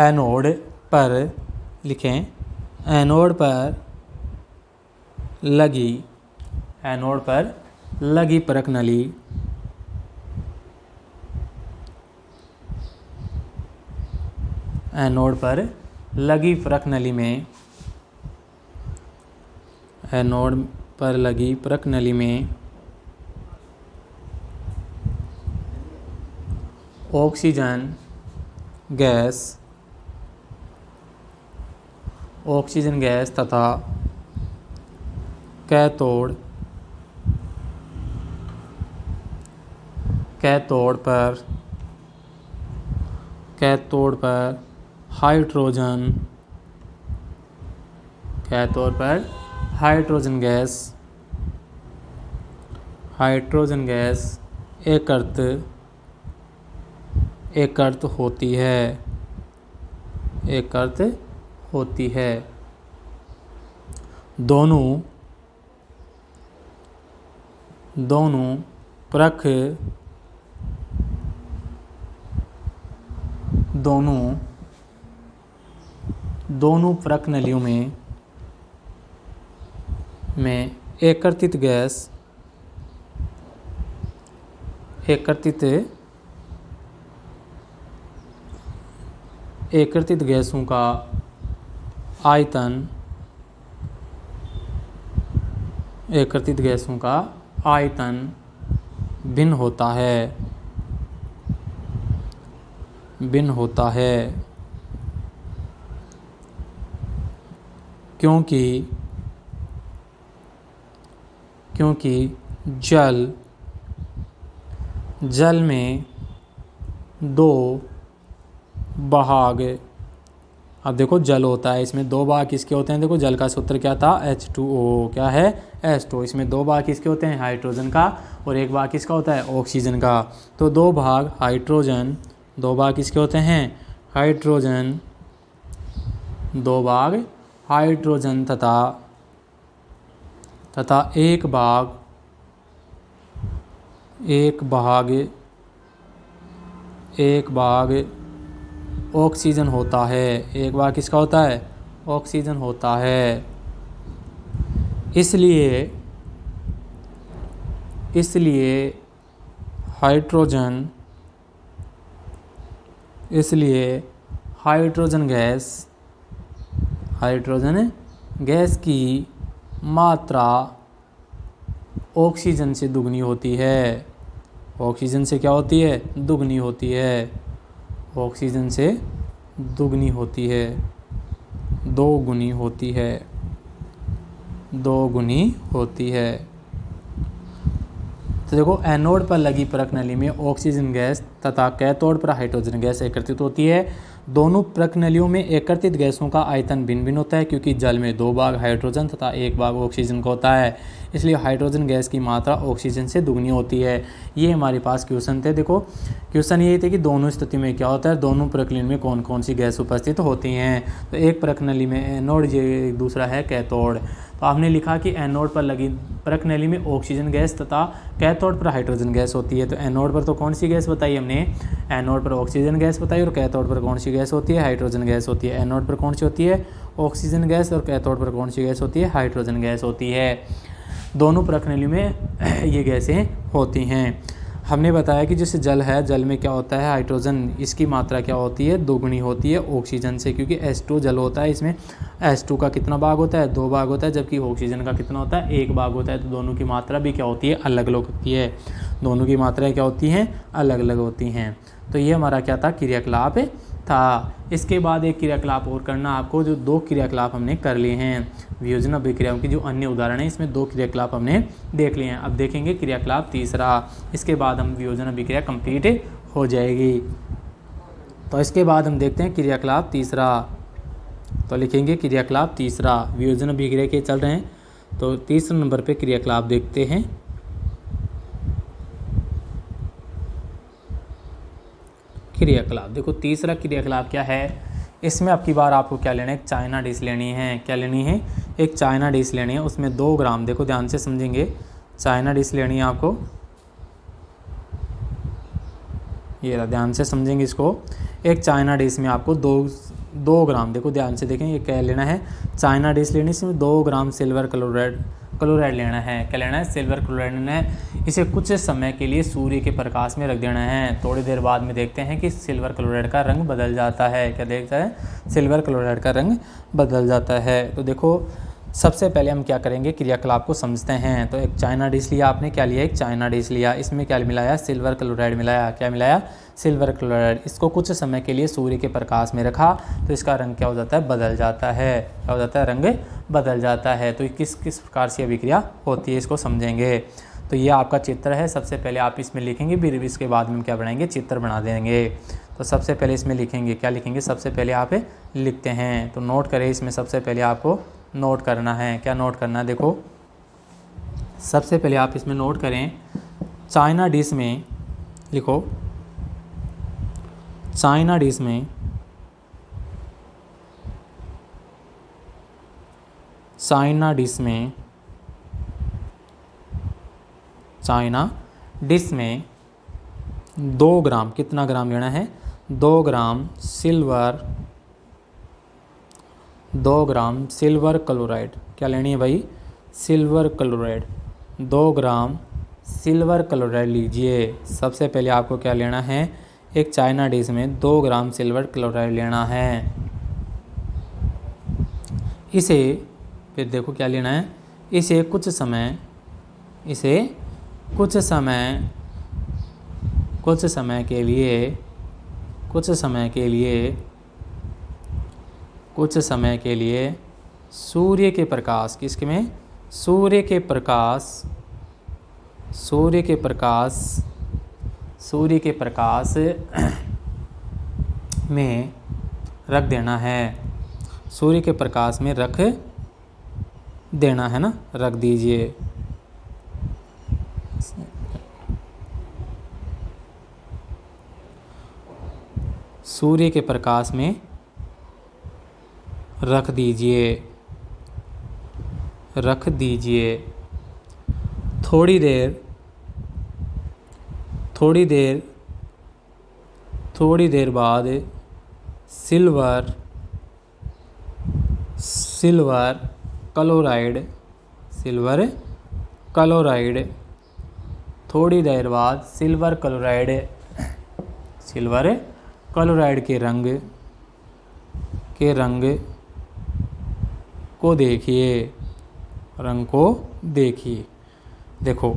एनोड पर लिखें, एनोड पर लगी प्रकनली एनोड पर लगी प्रकनली में ऑक्सीजन गैस तथा कैथोड पर हाइड्रोजन गैस एकत्र होती है। एकत्र होती है। दोनों परख दोनों प्रणालियों में एकत्रित गैसों का आयतन भिन्न होता है क्योंकि जल में दो भाग, अब देखो जल होता है, इसमें दो भाग किसके होते हैं? देखो जल का सूत्र क्या था? H2O। क्या है? H2O। इसमें दो भाग किसके होते हैं? हाइड्रोजन का, और एक भाग किसका होता है? ऑक्सीजन का। तो दो भाग हाइड्रोजन, दो भाग किसके होते हैं? हाइड्रोजन, दो भाग हाइड्रोजन तथा एक भाग ऑक्सीजन होता है। एक भाग किसका होता है? ऑक्सीजन होता है। इसलिए हाइड्रोजन गैस की मात्रा ऑक्सीजन से दुगनी होती है। ऑक्सीजन से क्या होती है? दुगनी होती है। ऑक्सीजन से दोगुनी होती है। तो देखो एनोड पर लगी प्रणाली में ऑक्सीजन गैस तथा कैथोड पर हाइड्रोजन गैस एकत्रित होती है। दोनों प्रणालियों में एकत्रित गैसों का आयतन भिन्न भिन्न होता है, क्योंकि जल में दो भाग हाइड्रोजन तथा एक भाग ऑक्सीजन का होता है। इसलिए हाइड्रोजन गैस की मात्रा ऑक्सीजन से दुगनी होती है। ये हमारे पास क्वेश्चन थे। देखो क्वेश्चन ये थे कि दोनों स्थिति में क्या होता है, दोनों प्रणाली में कौन कौन सी गैस उपस्थित होती हैं। तो एक प्रणाली में एनोड, ये दूसरा है कैथोड। तो आपने लिखा कि एनोड पर लगी प्रणाली में ऑक्सीजन गैस तथा कैथोड पर हाइड्रोजन गैस होती है। तो एनोड पर तो कौन सी गैस बताई हमने? एनोड पर ऑक्सीजन गैस बताई, और कैथोड पर कौन सी गैस होती है? हाइड्रोजन गैस होती है। एनोड पर कौन सी होती है? ऑक्सीजन गैस, और कैथोड पर कौन सी गैस होती है? हाइड्रोजन गैस होती है। दोनों प्रणालियों में ये गैसें होती हैं। हमने बताया कि जैसे जल है, जल में क्या होता है? हाइड्रोजन, इसकी मात्रा क्या होती है? दोगुनी होती है ऑक्सीजन से, क्योंकि H2 जल होता है, इसमें H2 का कितना भाग होता है? दो भाग होता है, जबकि ऑक्सीजन का कितना होता है? एक भाग होता है। तो दोनों की मात्रा भी क्या होती है? अलग अलग होती है। दोनों की मात्राएं क्या होती हैं? अलग अलग होती हैं। तो ये हमारा क्या था? क्रियाकलाप था। इसके बाद एक क्रियाकलाप और करना आपको, जो दो क्रियाकलाप हमने कर लिए हैं। वियोजन अभिक्रियाओं की जो अन्य उदाहरण है, इसमें दो क्रियाकलाप हमने देख लिए हैं। अब देखेंगे क्रियाकलाप तीसरा। इसके बाद हम वियोजन अभिक्रिया कंप्लीट हो जाएगी। तो इसके बाद हम देखते हैं क्रियाकलाप तीसरा। तो लिखेंगे क्रियाकलाप तीसरा। वियोजन अभिक्रिया के चल रहे हैं, तो तीसरे नंबर पे क्रियाकलाप देखते हैं। क्रियाकलाप, देखो तीसरा क्रियाकलाप क्या है? इसमें अब की बार आपको क्या लेना है? एक चाइना डिश लेनी है। क्या लेनी है? एक चाइना डिश लेनी है। उसमें 2 ग्राम, देखो ध्यान से समझेंगे, चाइना डिश लेनी है आपको। ये ध्यान से समझेंगे इसको। एक चाइना डिश में आपको 2 ग्राम, देखो ध्यान से देखें, ये क्या लेना है? चाइना डिश लेनी है। इसमें 2 ग्राम सिल्वर क्लोराइड लेना है। क्या लेना है? सिल्वर क्लोराइड लेना है। इसे कुछ समय के लिए सूर्य के प्रकाश में रख देना है। थोड़ी देर बाद में देखते हैं कि सिल्वर क्लोराइड का रंग बदल जाता है। क्या देखता है? सिल्वर क्लोराइड का रंग बदल जाता है। तो देखो सबसे पहले हम क्या करेंगे? क्रियाकलाप को समझते हैं। तो एक चाइना डिश लिया आपने। क्या लिया? एक चाइना डिश लिया। इसमें क्या मिलाया? सिल्वर क्लोराइड मिलाया। क्या मिलाया? Silver chloride. इसको कुछ समय के लिए सूर्य के प्रकाश में रखा, तो इसका रंग क्या हो जाता है? बदल जाता है। क्या हो जाता है? रंग बदल जाता है। तो किस किस प्रकार से अभिक्रिया होती है, इसको समझेंगे। तो ये आपका चित्र है। सबसे पहले आप इसमें लिखेंगे, फिर इसके बाद में हम क्या बनाएंगे? चित्र बना देंगे। तो सबसे पहले इसमें लिखेंगे, क्या लिखेंगे? सबसे पहले आप लिखते हैं, तो नोट करें। इसमें सबसे पहले आपको नोट करना है। क्या नोट करना है? देखो सबसे पहले आप इसमें नोट करें, चाइना डिश में लिखो, चाइना डिश में चाइना डिश में 2 ग्राम, कितना ग्राम लेना है? 2 ग्राम सिल्वर क्लोराइड। क्या लेनी है भाई? Silver chloride. 2 ग्राम सिल्वर क्लोराइड लीजिए। सबसे पहले आपको क्या लेना है? एक चाइना डिश में 2 ग्राम सिल्वर क्लोराइड लेना है। इसे फिर देखो क्या लेना है? इसे कुछ समय के लिए सूर्य के प्रकाश, किसके में? सूर्य के प्रकाश में रख देना है। सूर्य के प्रकाश में रख देना है ना, रख दीजिए। सूर्य के प्रकाश में रख दीजिए। थोड़ी देर बाद सिल्वर क्लोराइड थोड़ी देर बाद सिल्वर क्लोराइड के रंग को देखिए। देखो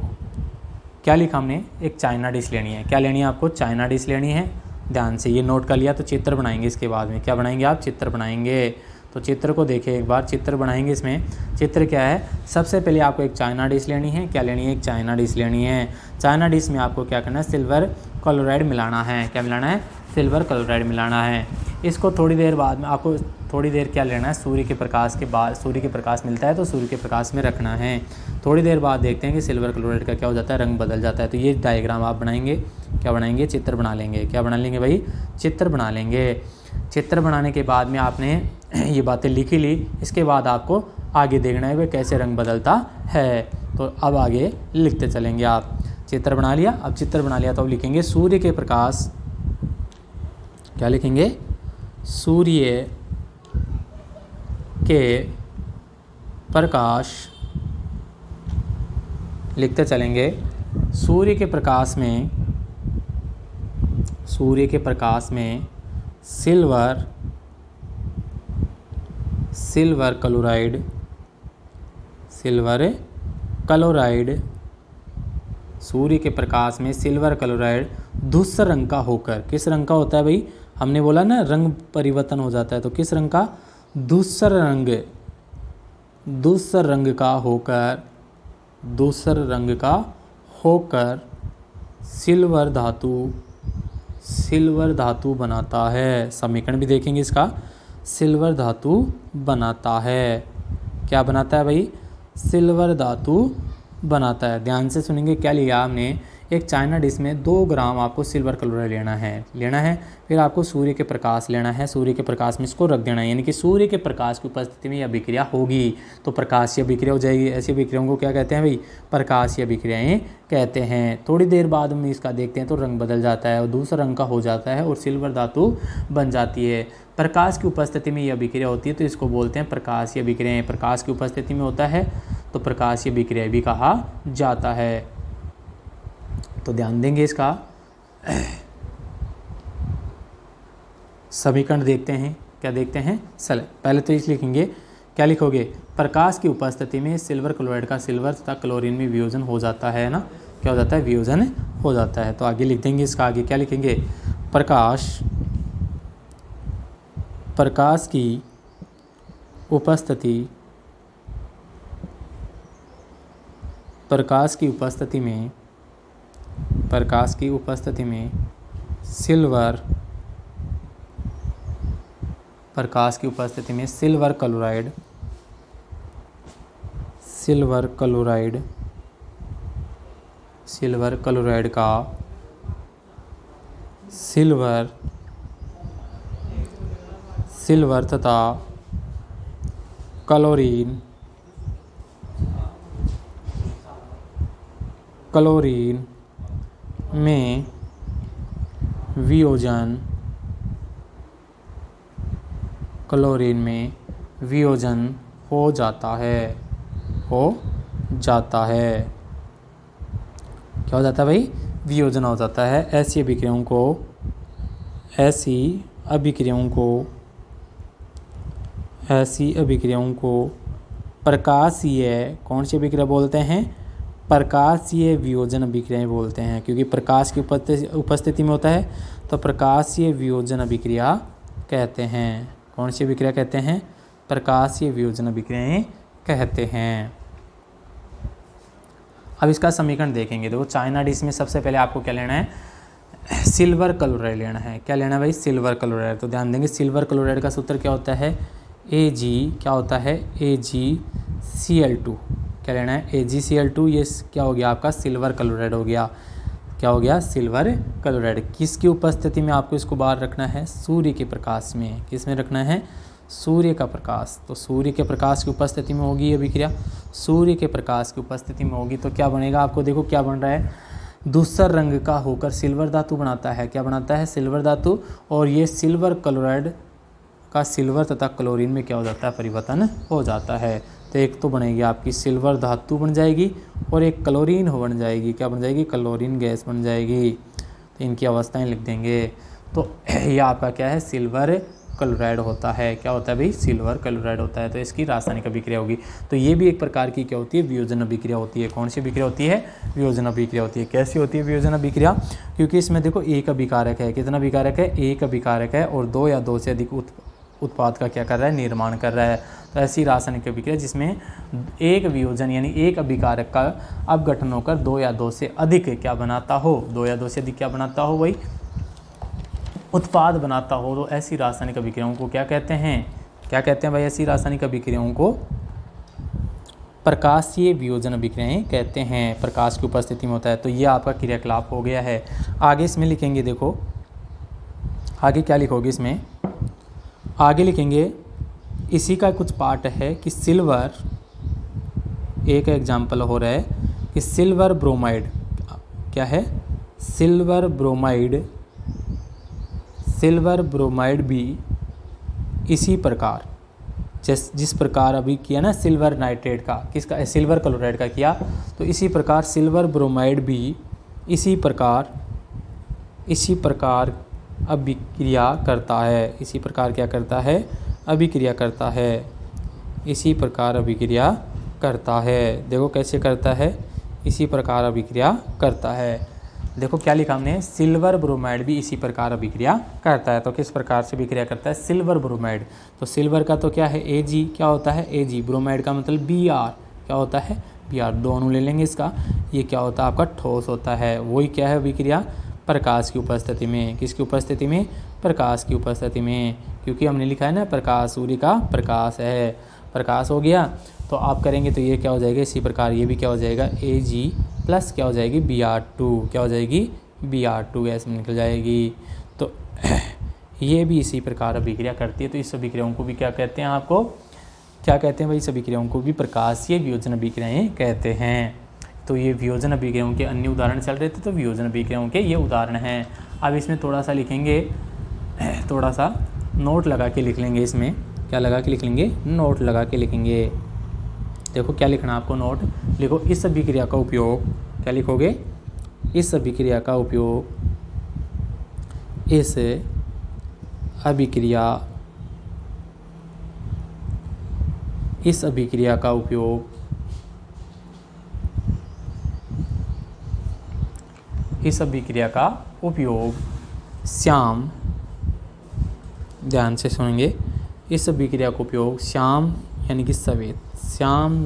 क्या लिखा हमने? एक चाइना डिश लेनी है। क्या लेनी है आपको? चाइना डिश लेनी है। ध्यान से ये नोट कर लिया। तो चित्र बनाएंगे इसके बाद में। क्या बनाएंगे आप? चित्र बनाएंगे। तो चित्र को देखिए एक बार, चित्र बनाएंगे। इसमें चित्र क्या है? सबसे पहले आपको एक चाइना डिश लेनी है। क्या लेनी है? एक चाइना डिश लेनी है। चाइना डिश में आपको क्या करना है? सिल्वर क्लोराइड मिलाना है। क्या मिलाना है? सिल्वर क्लोराइड मिलाना है। इसको थोड़ी देर बाद में आपको थोड़ी देर क्या लेना है? सूर्य के प्रकाश के बाद, सूर्य के प्रकाश मिलता है तो सूर्य के प्रकाश में रखना है। थोड़ी देर बाद देखते हैं कि सिल्वर क्लोराइड का क्या हो जाता है? रंग बदल जाता है। तो ये डायग्राम आप बनाएंगे। क्या बनाएंगे? चित्र बना लेंगे। क्या बना लेंगे भाई? चित्र बना लेंगे। चित्र बनाने के बाद में आपने ये बातें लिखी ली। इसके बाद आपको आगे देखना है कि कैसे रंग बदलता है। तो अब आगे लिखते चलेंगे आप। चित्र बना लिया। अब चित्र बना लिया तो अब लिखेंगे सूर्य के प्रकाश। क्या लिखेंगे? सूर्य के प्रकाश लिखते चलेंगे। सूर्य के प्रकाश में सिल्वर क्लोराइड सूर्य के प्रकाश में सिल्वर क्लोराइड धूसर रंग का होकर, किस रंग का होता है भाई? हमने बोला ना रंग परिवर्तन हो जाता है। तो किस रंग का? धूसर रंग का होकर सिल्वर धातु बनाता है। समीकरण भी देखेंगे इसका। सिल्वर धातु बनाता है। क्या बनाता है भाई? सिल्वर धातु बनाता है। ध्यान से सुनेंगे। क्या लिया हमने? एक चाइना डिश में 2 ग्राम आपको सिल्वर क्लोराइड लेना है। फिर आपको सूर्य के प्रकाश लेना है। सूर्य के प्रकाश में इसको रख देना है। यानी कि सूर्य के प्रकाश की उपस्थिति में यह अभिक्रिया होगी तो प्रकाशीय अभिक्रिया हो जाएगी। ऐसी अभिक्रियाओं को क्या कहते हैं भाई? प्रकाशीय अभिक्रियाएं कहते हैं। थोड़ी देर बाद हम इसका देखते हैं तो रंग बदल जाता है और दूसरा रंग का हो जाता है और सिल्वर धातु बन जाती है। प्रकाश की उपस्थिति में यह अभिक्रिया होती है तो इसको बोलते हैं प्रकाशीय अभिक्रियाएं। प्रकाश की उपस्थिति में होता है तो प्रकाशीय अभिक्रिया भी कहा जाता है। तो ध्यान देंगे इसका। समीकरण देखते हैं। क्या देखते हैं? चले पहले तो इस लिखेंगे। क्या लिखोगे? प्रकाश की उपस्थिति में सिल्वर क्लोराइड का सिल्वर तथा क्लोरीन में वियोजन हो जाता है ना। क्या हो जाता है? वियोजन हो जाता है। तो आगे लिख देंगे इसका। आगे क्या लिखेंगे? प्रकाश की उपस्थिति में सिल्वर क्लोराइड का सिल्वर तथा क्लोरीन क्लोरीन में वियोजन हो जाता है। क्या हो जाता है भाई? वियोजन हो जाता है। ऐसी अभिक्रियाओं को प्रकाशीय, कौन सी अभिक्रिया बोलते हैं? प्रकाशीय वियोजन अभिक्रियाएं बोलते हैं, क्योंकि प्रकाश की उपस्थिति में होता है तो प्रकाशीय वियोजन अभिक्रिया कहते हैं। कौन सी अभिक्रिया कहते हैं? प्रकाशीय वियोजन अभिक्रियाएं कहते हैं। अब इसका समीकरण देखेंगे। देखो चाइना डिश में सबसे पहले आपको क्या लेना है? सिल्वर क्लोराइड लेना है। क्या लेना है भाई? Silver chloride. तो ध्यान देंगे सिल्वर क्लोराइड का सूत्र क्या होता है? Ag, क्या होता है? AgCl2। क्या लेना है? AgCl2। ये क्या हो गया आपका? सिल्वर क्लोराइड हो गया। क्या हो गया? Silver chloride. किसकी उपस्थिति में आपको इसको बाहर रखना है? सूर्य के प्रकाश में। किस में रखना है? सूर्य का प्रकाश। तो सूर्य के प्रकाश की उपस्थिति में होगी ये अभिक्रिया। सूर्य के प्रकाश की उपस्थिति में होगी तो क्या बनेगा? आपको देखो क्या बन रहा है? दूसर रंग का होकर सिल्वर धातु बनाता है। क्या बनाता है? सिल्वर धातु। और ये सिल्वर क्लोराइड का सिल्वर तथा क्लोरीन में क्या हो जाता है? परिवर्तन हो जाता है। तो एक तो बनेगी आपकी सिल्वर धातु बन जाएगी और एक क्लोरीन बन जाएगी। क्या बन जाएगी? क्लोरीन गैस बन जाएगी। तो इनकी अवस्थाएं लिख देंगे। तो ये आपका क्या है? सिल्वर क्लोराइड होता है। क्या होता है भाई? सिल्वर क्लोराइड होता है। तो इसकी रासायनिक अभिक्रिया होगी। तो ये भी एक प्रकार की क्या होती है? वियोजन अभिक्रिया होती है। कौन सी अभिक्रिया होती है? वियोजन अभिक्रिया होती है। कैसी होती है वियोजन अभिक्रिया? क्योंकि इसमें देखो एक अभिकारक है। कितना अभिकारक है? एक अभिकारक है और दो या दो से अधिक उत्पाद का क्या कर रहा है? निर्माण कर रहा है। तो ऐसी रासायनिक अभिक्रिया जिसमें एक वियोजन यानी एक अभिकारक का अपघटन होकर दो या दो से अधिक क्या बनाता हो? दो या दो से अधिक क्या बनाता हो? वही उत्पाद बनाता हो। तो ऐसी रासायनिक अभिक्रियाओं को क्या कहते हैं? क्या कहते हैं भाई? ऐसी रासायनिक अभिक्रियाओं को प्रकाशीय वियोजन अभिक्रियाएं कहते हैं। प्रकाश की उपस्थिति में होता है। तो ये आपका क्रियाकलाप हो गया है। आगे इसमें लिखेंगे, देखो आगे क्या लिखोगे इसमें? आगे लिखेंगे इसी का कुछ पार्ट है कि सिल्वर, एक एग्जाम्पल हो रहा है कि सिल्वर ब्रोमाइड, क्या है? सिल्वर ब्रोमाइड भी इसी प्रकार जिस प्रकार अभी किया ना सिल्वर नाइट्रेट का, किसका? सिल्वर क्लोराइड का किया। तो इसी प्रकार सिल्वर ब्रोमाइड भी इसी प्रकार अभिक्रिया करता है। इसी प्रकार क्या करता है? अभिक्रिया करता है। इसी प्रकार अभिक्रिया करता है। देखो कैसे करता है? इसी प्रकार अभिक्रिया करता है। देखो क्या लिखा हमने? सिल्वर ब्रोमाइड भी इसी प्रकार अभिक्रिया करता है। तो किस प्रकार से अभिक्रिया करता है? Silver bromide. तो सिल्वर का तो क्या है? Ag। क्या होता है? Ag। ब्रोमाइड का मतलब Br। क्या होता है? Br। दोनों ले लेंगे इसका। ये क्या होता है? आपका ठोस होता है। वही क्या है? अभिक्रिया प्रकाश की उपस्थिति में। किसकी उपस्थिति में? प्रकाश की उपस्थिति में। क्योंकि हमने लिखा है ना प्रकाश, सूर्य का प्रकाश है। प्रकाश हो गया तो आप करेंगे तो ये क्या हो जाएगा? इसी प्रकार ये भी क्या हो जाएगा? Ag प्लस क्या हो जाएगी? Br2। क्या हो जाएगी? Br2 गैस में निकल जाएगी। तो ये भी इसी प्रकार अभिक्रिया करती है। तो इस अभिक्रियाओं को भी क्या कहते हैं? आपको क्या कहते हैं भाई? इस अभिक्रियाओं को भी प्रकाशीय वियोजन अभिक्रियाएं कहते हैं। तो ये वियोजन अभिक्रियाओं के अन्य उदाहरण चल रहे थे। तो वियोजन अभिक्रियाओं के ये उदाहरण हैं। अब इसमें थोड़ा सा लिखेंगे, थोड़ा सा नोट लगा के लिख लेंगे। इसमें क्या लगा के लिख लेंगे? नोट लगा के लिखेंगे। देखो क्या लिखना आपको? नोट लिखो। इस अभिक्रिया का उपयोग, क्या लिखोगे? इस अभिक्रिया का उपयोग, इस अभिक्रिया का उपयोग श्याम, ध्यान से सुनेंगे, इस अभिक्रिया का उपयोग श्याम यानी कि सफेद, श्याम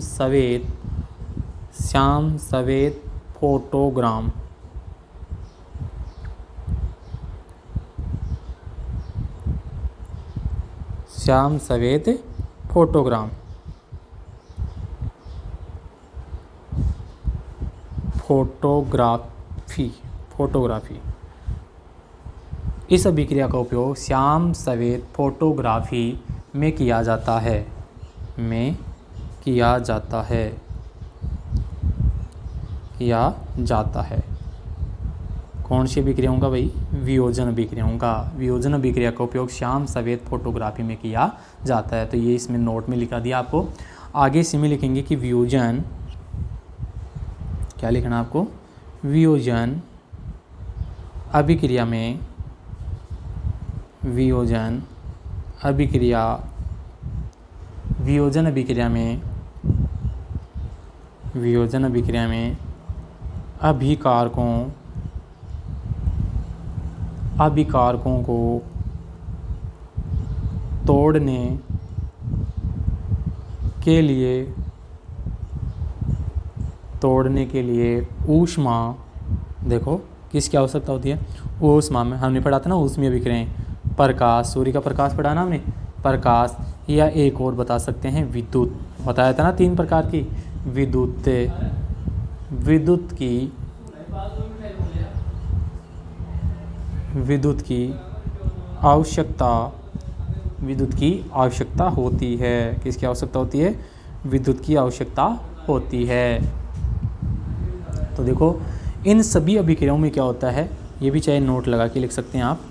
सफेद फोटोग्राम, श्याम सफेद फोटोग्राफी। इस अभिक्रिया का उपयोग श्याम सफेद फोटोग्राफी में किया जाता है। किया जाता है। कौन सी अभिक्रियाओं का भाई? वियोजन अभिक्रियाओं का। वियोजन अभिक्रिया का उपयोग श्याम सफेद फोटोग्राफी में किया जाता है। तो ये इसमें नोट में लिखा दिया आपको। आगे इसी में लिखेंगे कि वियोजन, क्या लिखना आपको? वियोजन अभिक्रिया में, वियोजन अभिक्रिया, वियोजन अभिक्रिया में, वियोजन अभिक्रिया में अभिकारकों को तोड़ने के लिए ऊष्मा, देखो किसकी आवश्यकता होती है? ऊष्मा में हमने पढ़ा था ना, ऊष्मीय अभिक्रियाएं, प्रकाश, सूर्य का प्रकाश पढ़ा ना हमने, प्रकाश, या एक और बता सकते हैं विद्युत, बताया था ना 3 प्रकार की, विद्युत की आवश्यकता होती है। किसकी आवश्यकता होती है? विद्युत की आवश्यकता होती है। तो देखो इन सभी अभिक्रियाओं में क्या होता है, ये भी चाहे नोट लगा के लिख सकते हैं आप,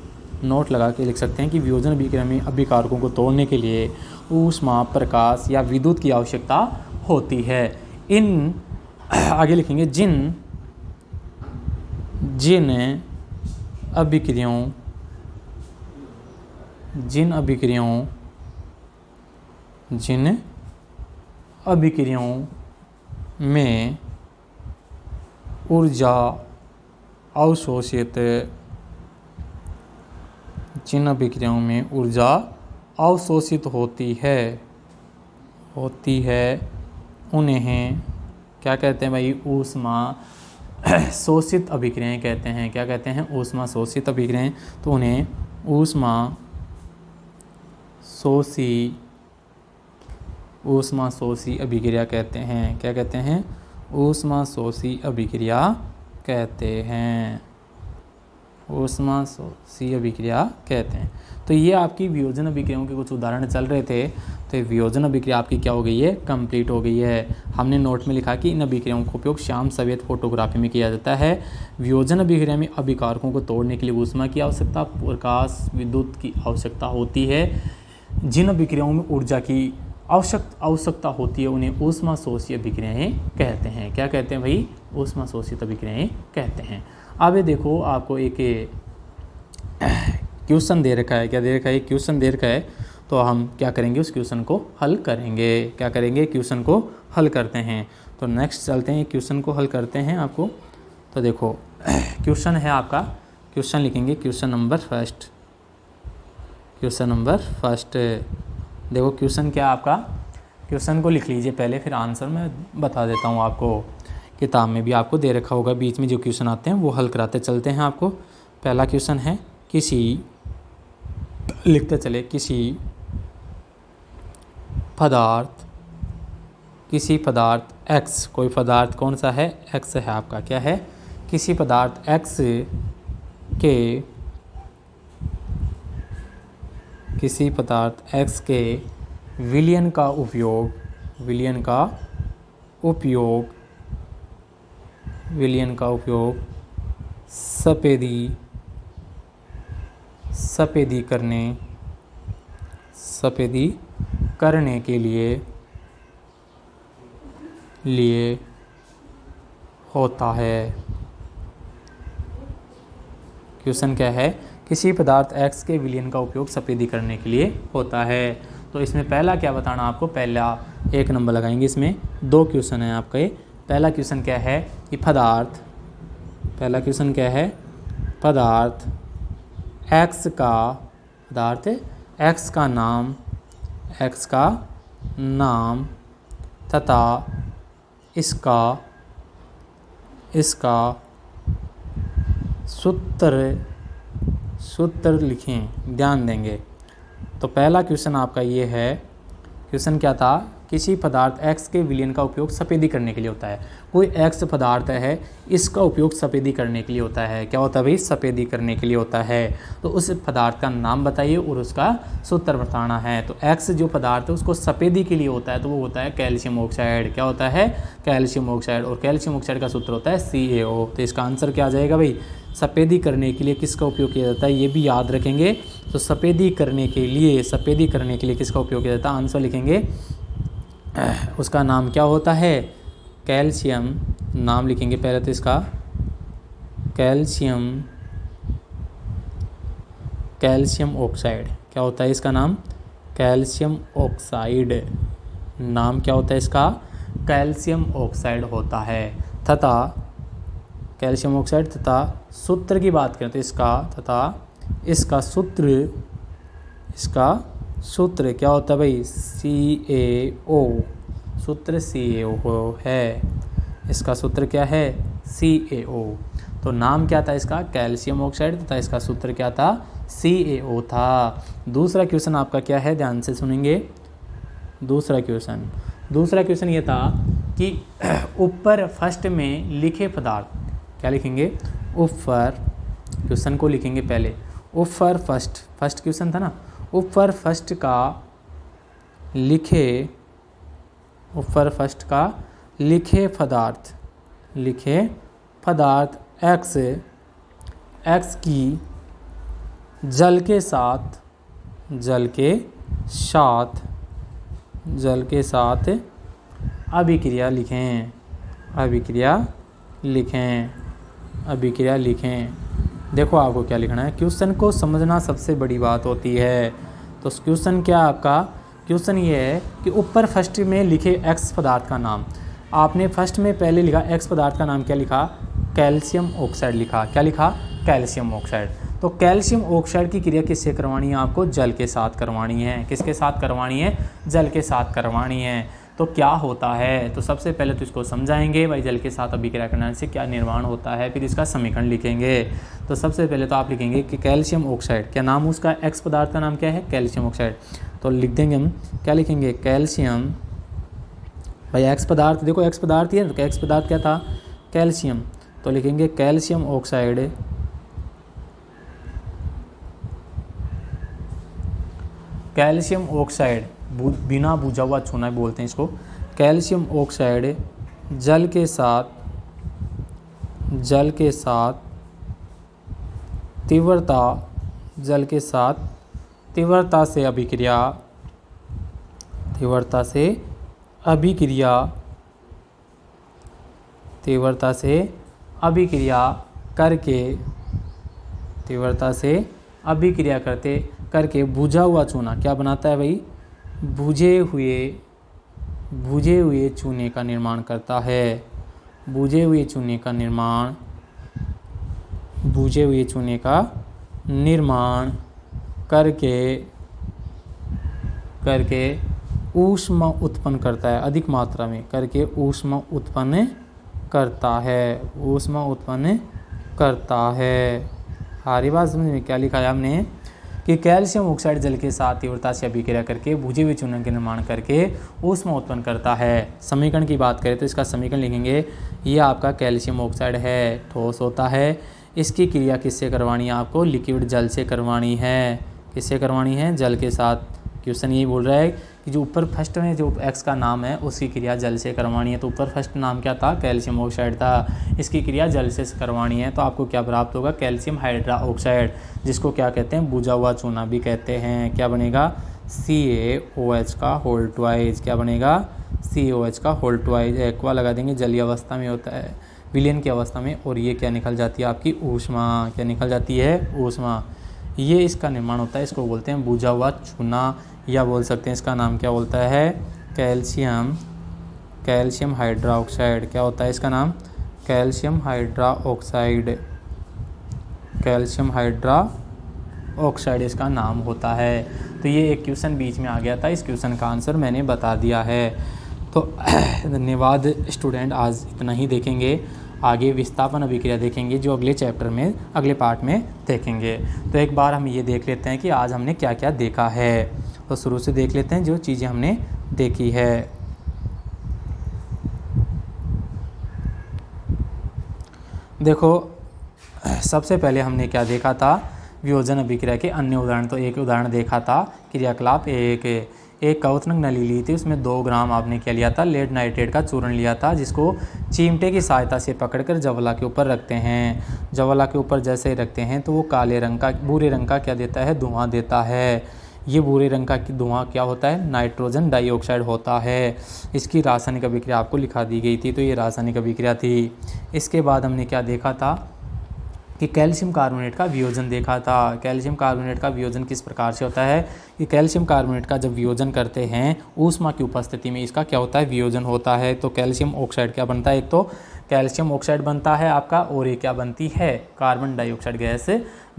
नोट लगा के लिख सकते हैं कि वियोजन अभिक्रिया में अभिकारकों को तोड़ने के लिए ऊष्मा, प्रकाश या विद्युत की आवश्यकता होती है। इन आगे लिखेंगे जिन अभिक्रियाओं में ऊर्जा अवशोषित, जिन अभिक्रियाओं में ऊर्जा अवशोषित होती है उन्हें क्या कहते हैं भाई? ऊष्मा शोषित अभिक्रियाएं कहते हैं। क्या कहते हैं? ऊष्मा शोषित अभिक्रियाएं। तो उन्हें ऊष्मा शोषी अभिक्रिया कहते हैं। क्या कहते हैं? ऊष्मा शोषी अभिक्रिया कहते हैं। ऊष्मा शोषी अभिक्रिया कहते हैं। तो ये आपकी वियोजन अभिक्रियाओं के कुछ उदाहरण चल रहे थे। तो वियोजन अभिक्रिया आपकी क्या हो गई है? कंप्लीट हो गई है। हमने नोट में लिखा कि इन अभिक्रियाओं का उपयोग श्याम सफेद फोटोग्राफी में किया जाता है। वियोजन अभिक्रिया में अभिकारकों को तोड़ने के लिए ऊष्मा की आवश्यकता, प्रकाश, विद्युत की आवश्यकता होती है। जिन अभिक्रियाओं में ऊर्जा की आवश्यकता होती है उन्हें ऊष्मा शोषी अभिक्रियाएं कहते हैं। क्या कहते हैं भाई? ऊष्मा शोषित अभिक्रियाएं कहते हैं। अब देखो आपको एक क्वेश्चन दे रखा है। क्या दे रखा है? क्वेश्चन दे रखा है। तो हम क्या करेंगे? उस क्वेश्चन को हल करेंगे। क्या करेंगे? क्वेश्चन को हल करते हैं। तो नेक्स्ट चलते हैं, क्वेश्चन को हल करते हैं आपको। तो देखो क्वेश्चन है आपका, क्वेश्चन लिखेंगे क्वेश्चन नंबर फर्स्ट। देखो क्वेश्चन क्या आपका? क्वेश्चन को लिख लीजिए पहले, फिर आंसर मैं बता देता हूँ आपको। किताब में भी आपको दे रखा होगा, बीच में जो क्वेश्चन आते हैं वो हल कराते चलते हैं आपको। पहला क्वेश्चन है, लिखते चले, किसी पदार्थ x, कोई पदार्थ कौन सा है? x है आपका। क्या है? किसी पदार्थ x के विलयन का उपयोग सफेदी करने के लिए होता है। क्वेश्चन क्या है? किसी पदार्थ X के विलयन का उपयोग सफेदी करने के लिए होता है। तो इसमें पहला क्या बताना आपको? पहला 1 नंबर लगाएंगे। इसमें 2 क्वेश्चन है आपका। ये पहला क्वेश्चन क्या है कि पदार्थ X का नाम तथा इसका सूत्र लिखें, ध्यान देंगे। तो पहला क्वेश्चन आपका ये है, क्वेश्चन क्या था किसी पदार्थ X के विलयन का उपयोग सफेदी करने के लिए होता है। कोई X पदार्थ है, इसका उपयोग सफेदी करने के लिए होता है। क्या होता है भाई? सफेदी करने के लिए होता है। तो उस पदार्थ का नाम बताइए और उसका सूत्र बताना है। तो X जो पदार्थ है उसको सफेदी के लिए होता है, तो वो होता है कैल्शियम ऑक्साइड। क्या होता है? Calcium oxide. और कैल्शियम ऑक्साइड का सूत्र होता है CaO। तो इसका आंसर क्या आ जाएगा भाई? सफेदी करने के लिए किसका उपयोग किया जाता है, ये भी याद रखेंगे। तो सफेदी करने के लिए किसका उपयोग किया जाता है? आंसर लिखेंगे, उसका नाम क्या होता है? कैल्शियम। नाम लिखेंगे पहले तो इसका कैल्शियम ऑक्साइड। क्या होता है इसका नाम? Calcium oxide. नाम क्या होता है इसका? कैल्शियम ऑक्साइड होता है। तथा कैल्शियम ऑक्साइड तथा सूत्र की बात करें तो इसका सूत्र क्या होता है भाई? CaO। सूत्र CaO है। इसका सूत्र क्या है? CaO। तो नाम क्या था इसका? कैल्शियम ऑक्साइड तथा इसका सूत्र क्या था? CaO था। दूसरा क्वेश्चन आपका क्या है? ध्यान से सुनेंगे। दूसरा क्वेश्चन ये था कि ऊपर फर्स्ट में लिखे पदार्थ, क्या लिखेंगे? ऊपर क्वेश्चन को लिखेंगे पहले। ऊपर फर्स्ट क्वेश्चन था ना, ऊपर फर्स्ट का लिखे पदार्थ X की जल के साथ अभिक्रिया लिखें। देखो आपको क्या लिखना है, क्वेश्चन को समझना सबसे बड़ी बात होती है। तो क्वेश्चन क्या है आपका? क्वेश्चन ये है कि ऊपर फर्स्ट में लिखे X पदार्थ का नाम, आपने फर्स्ट में पहले लिखा X पदार्थ का नाम क्या लिखा? कैल्शियम ऑक्साइड लिखा। क्या लिखा? Calcium oxide. तो कैल्शियम ऑक्साइड की क्रिया किससे करवानी है आपको? जल के साथ करवानी है। किसके साथ करवानी है? जल के साथ करवानी है। तो क्या होता है? तो सबसे पहले तो इसको समझाएंगे भाई, जल के साथ अभिक्रिया करने से क्या निर्माण होता है, फिर इसका समीकरण लिखेंगे। तो सबसे पहले तो आप लिखेंगे कि कैल्शियम ऑक्साइड, क्या नाम उसका? X पदार्थ का नाम क्या है? Calcium oxide. तो लिख देंगे हम, क्या लिखेंगे? कैल्शियम। भाई X पदार्थ, देखो X पदार्थ ही है, तो X पदार्थ क्या था? कैल्शियम। तो लिखेंगे कैल्शियम ऑक्साइड, बिना बुझा हुआ छूना बोलते हैं इसको। कैल्शियम ऑक्साइड जल के साथ तीव्रता से अभिक्रिया करके बुझा हुआ चूना क्या बनाता है भाई? बुझे हुए चूने का निर्माण करता है। बुझे हुए चूने का निर्माण करके ऊष्मा उत्पन्न करता है, अधिक मात्रा में करके ऊष्मा उत्पन्न करता है। हमारी बात समझ में? क्या लिखा है हमने कि कैल्शियम ऑक्साइड जल के साथ तीव्रता से अभिक्रिया करके बुझे हुए चूने के निर्माण करके ऊष्मा उत्पन्न करता है। समीकरण की बात करें तो इसका समीकरण लिखेंगे, ये आपका कैल्शियम ऑक्साइड है, ठोस होता है। इसकी क्रिया किससे करवानी है आपको? लिक्विड जल से करवानी है। किससे करवानी है? जल के साथ। क्वेश्चन यही बोल रहा है कि जो ऊपर फर्स्ट में जो X का नाम है उसकी क्रिया जल से करवानी है। तो ऊपर फर्स्ट नाम क्या था? कैल्शियम ऑक्साइड था। इसकी क्रिया जल से करवानी है। तो आपको क्या प्राप्त होगा? कैल्शियम हाइड्रा ऑक्साइड, जिसको क्या कहते हैं? बुझा हुआ चूना भी कहते हैं। क्या बनेगा? CaOH का होल ट्वाइस। क्या बनेगा? CaOH का होल ट्वाइस। एक्वा लगा देंगे, जलीय अवस्था में होता है, विलयन की अवस्था में। और ये क्या निकल जाती है आपकी? ऊष्मा। क्या निकल जाती है? ऊष्मा। ये इसका निर्माण होता है, इसको बोलते हैं बुझा हुआ चूना, या बोल सकते हैं इसका नाम क्या बोलता है? Calcium hydra oxide. क्या होता है इसका नाम? कैल्शियम हाइड्रा ऑक्साइड इसका नाम होता है। तो ये एक क्वेश्चन बीच में आ गया था, इस क्वेश्चन का आंसर मैंने बता दिया है। तो धन्यवाद स्टूडेंट, आज इतना ही देखेंगे। आगे विस्थापन अभिक्रिया देखेंगे, जो अगले चैप्टर में, अगले पार्ट में देखेंगे। तो एक बार हम ये देख लेते हैं कि आज हमने क्या क्या देखा है। तो शुरू से देख लेते हैं जो चीज़ें हमने देखी है। देखो सबसे पहले हमने क्या देखा था, वियोजन अभिक्रिया के अन्य उदाहरण। तो एक उदाहरण देखा था क्रियाकलाप एक कवचनक नली ली थी, उसमें 2 ग्राम आपने क्या लिया था, लेड नाइट्रेट का चूर्ण लिया था, जिसको चिमटे की सहायता से पकड़कर जवला के ऊपर रखते हैं। जवला के ऊपर जैसे ही रखते हैं तो वो भूरे रंग का क्या देता है, धुआं देता है। ये भूरे रंग का धुआं क्या होता है, नाइट्रोजन डाइऑक्साइड होता है। इसकी रासायनिक अभिक्रिया आपको लिखा दी गई थी, तो ये रासायनिक अभिक्रिया थी। इसके बाद हमने क्या देखा था कि कैल्शियम कार्बोनेट का वियोजन देखा था। कैल्शियम कार्बोनेट का वियोजन किस प्रकार से होता है कि कैल्शियम कार्बोनेट का जब वियोजन करते हैं ऊष्मा की उपस्थिति में इसका क्या होता है, वियोजन होता है। तो कैल्शियम ऑक्साइड क्या बनता है, एक तो कैल्शियम ऑक्साइड बनता है आपका, और ये क्या बनती है, कार्बन डाइऑक्साइड गैस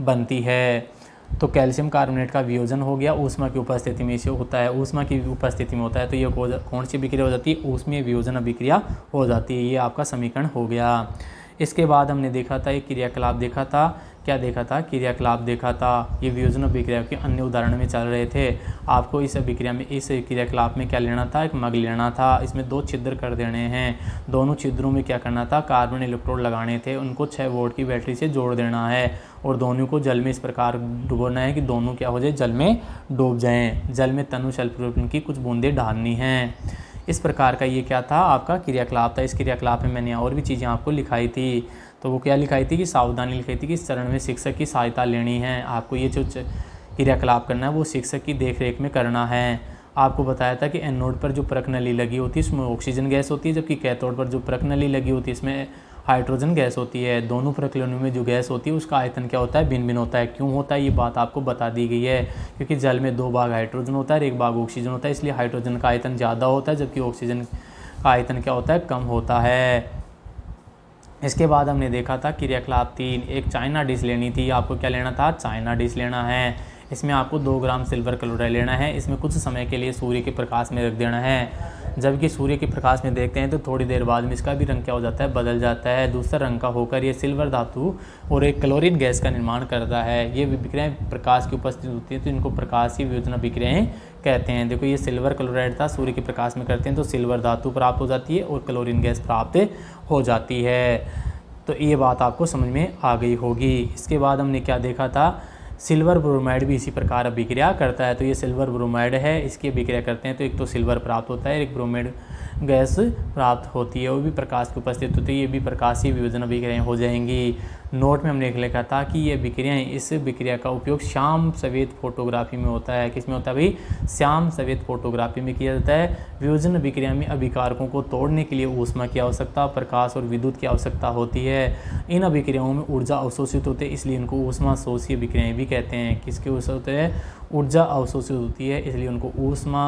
बनती है। तो कैल्शियम कार्बोनेट का वियोजन हो गया, ऊष्मा की उपस्थिति में इसे होता है, ऊष्मा की उपस्थिति में होता है। तो ये कौन सी अभिक्रिया हो जाती है, ऊष्मीय वियोजन अभिक्रिया हो जाती है। ये आपका समीकरण हो गया। इसके बाद हमने देखा था एक क्रियाकलाप देखा था, क्या देखा था, क्रियाकलाप देखा था। ये वियोजन अभिक्रिया के अन्य उदाहरण में चल रहे थे। आपको इस अभिक्रिया में, इस क्रियाकलाप में क्या लेना था, एक मग लेना था। इसमें 2 छिद्र कर देने हैं। दोनों छिद्रों में क्या करना था, कार्बन इलेक्ट्रोड लगाने थे, उनको 6 वोल्ट की बैटरी से जोड़ देना है और दोनों को जल में इस प्रकार डुबोना है कि दोनों क्या हो जाए, जल में डूब जाएं। जल में तनु सल्फ्यूरिक की कुछ बूंदें डालनी हैं। इस प्रकार का ये क्या था, आपका क्रियाकलाप था। इस क्रियाकलाप में मैंने और भी चीज़ें आपको लिखाई थी। तो वो क्या लिखाई थी कि सावधानी लिखाई थी कि इस चरण में शिक्षक की सहायता लेनी है। आपको ये जो क्रियाकलाप करना है वो शिक्षक की देखरेख में करना है। आपको बताया था कि एनोड पर जो परख नली लगी होती है उसमें ऑक्सीजन गैस होती है, जबकि कैथोड पर जो परख नली लगी होती है इसमें हाइड्रोजन गैस होती है। दोनों प्रक्रियाओं में जो गैस होती है उसका आयतन क्या होता है, भिन्न भिन्न होता है। क्यों होता है ये बात आपको बता दी गई है, क्योंकि जल में 2 भाग हाइड्रोजन होता है और 1 भाग ऑक्सीजन होता है, इसलिए हाइड्रोजन का आयतन ज़्यादा होता है जबकि ऑक्सीजन का आयतन क्या होता है, कम होता है। इसके बाद हमने देखा था क्रियाकलाप 3, एक चाइना डिश लेनी थी। आपको क्या लेना था, चाइना डिश लेना है। इसमें आपको 2 ग्राम सिल्वर क्लोराइड लेना है। इसमें कुछ समय के लिए सूर्य के प्रकाश में रख देना है। जबकि सूर्य के प्रकाश में देखते हैं तो थोड़ी देर बाद में इसका भी रंग क्या हो जाता है, बदल जाता है, दूसरा रंग का होकर ये सिल्वर धातु और एक क्लोरीन गैस का निर्माण करता है। ये विक्रियाएं प्रकाश की उपस्थिति होती है तो इनको प्रकाशीय वियोजन अभिक्रियाएं कहते हैं। देखो ये सिल्वर क्लोराइड था, सूर्य के प्रकाश में करते हैं तो सिल्वर धातु प्राप्त हो जाती है और क्लोरीन गैस प्राप्त हो जाती है। तो ये बात आपको समझ में आ गई होगी। इसके बाद हमने क्या देखा था, सिल्वर ब्रोमाइड भी इसी प्रकार अभिक्रिया करता है। तो ये सिल्वर ब्रोमाइड है, इसकी अभिक्रिया करते हैं तो एक तो सिल्वर प्राप्त होता है, एक ब्रोमाइड गैस प्राप्त होती है, वो भी प्रकाश की उपस्थित होती है। ये भी प्रकाशीय वियोजन अभिक्रियाएं हो जाएंगी। नोट में हमने लिखा था कि ये अभिक्रियाएं, इस अभिक्रिया का उपयोग श्याम सफेद फोटोग्राफी में होता है। किस में होता है भाई, श्याम सफेद फोटोग्राफी में किया जाता है। वियोजन अभिक्रिया में अभिकारकों को तोड़ने के लिए ऊष्मा की आवश्यकता, प्रकाश और विद्युत की आवश्यकता होती है। इन अभिक्रियाओं में ऊर्जा अवशोषित होते हैं, इसलिए इनको ऊष्मा शोषी अभिक्रियाएं भी कहते हैं। किसके ऊर्जा होते हैं, ऊर्जा अवशोषित होती है, इसलिए उनको ऊष्मा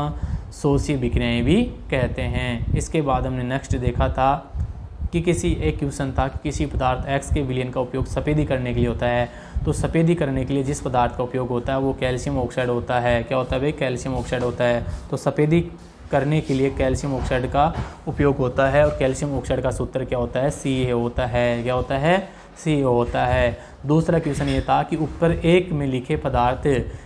शोषी अभिक्रियाएं भी कहते हैं। इसके बाद हमने नेक्स्ट देखा था कि किसी एक क्वेश्चन था कि किसी पदार्थ X के विलयन का उपयोग सफ़ेदी करने के लिए होता है। तो सफ़ेदी करने के लिए जिस पदार्थ का उपयोग होता है वो कैल्शियम ऑक्साइड होता है। क्या होता है भाई, कैल्शियम ऑक्साइड होता है। तो सफ़ेदी करने के लिए कैल्शियम ऑक्साइड का उपयोग होता है और कैल्शियम ऑक्साइड का सूत्र क्या होता है, CA होता है। क्या होता है, CA होता है। दूसरा क्वेश्चन ये था कि ऊपर 1 में लिखे पदार्थ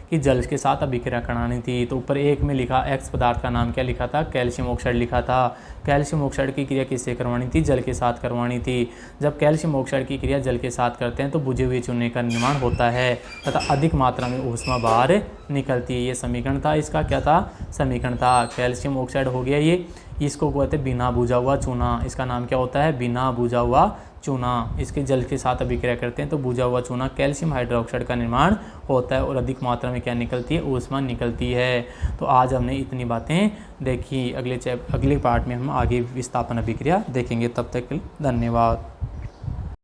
की जल के साथ अभिक्रिया करानी थी। तो ऊपर 1 में लिखा X पदार्थ का नाम क्या लिखा था, कैल्शियम ऑक्साइड लिखा था। कैल्शियम ऑक्साइड की क्रिया किससे करवानी थी, जल के साथ करवानी थी। जब कैल्शियम ऑक्साइड की क्रिया जल के साथ करते हैं तो बुझे हुए चूने का निर्माण होता है तथा अधिक मात्रा में ऊष्मा बाहर निकलती है। ये समीकरण था, इसका क्या था, समीकरण था। कैल्शियम ऑक्साइड हो गया ये, इसको कहते हैं बिना बुझा हुआ चूना। इसका नाम क्या होता है, बिना बुझा हुआ चूना। इसके जल के साथ अभिक्रिया करते हैं तो बुझा हुआ चूना कैल्शियम हाइड्रोक्साइड का निर्माण होता है और अधिक मात्रा में क्या निकलती है, ऊष्मा निकलती है। तो आज हमने इतनी बातें देखी। अगले पार्ट में हम आगे विस्थापन अभिक्रिया देखेंगे। तब तक के लिए धन्यवाद।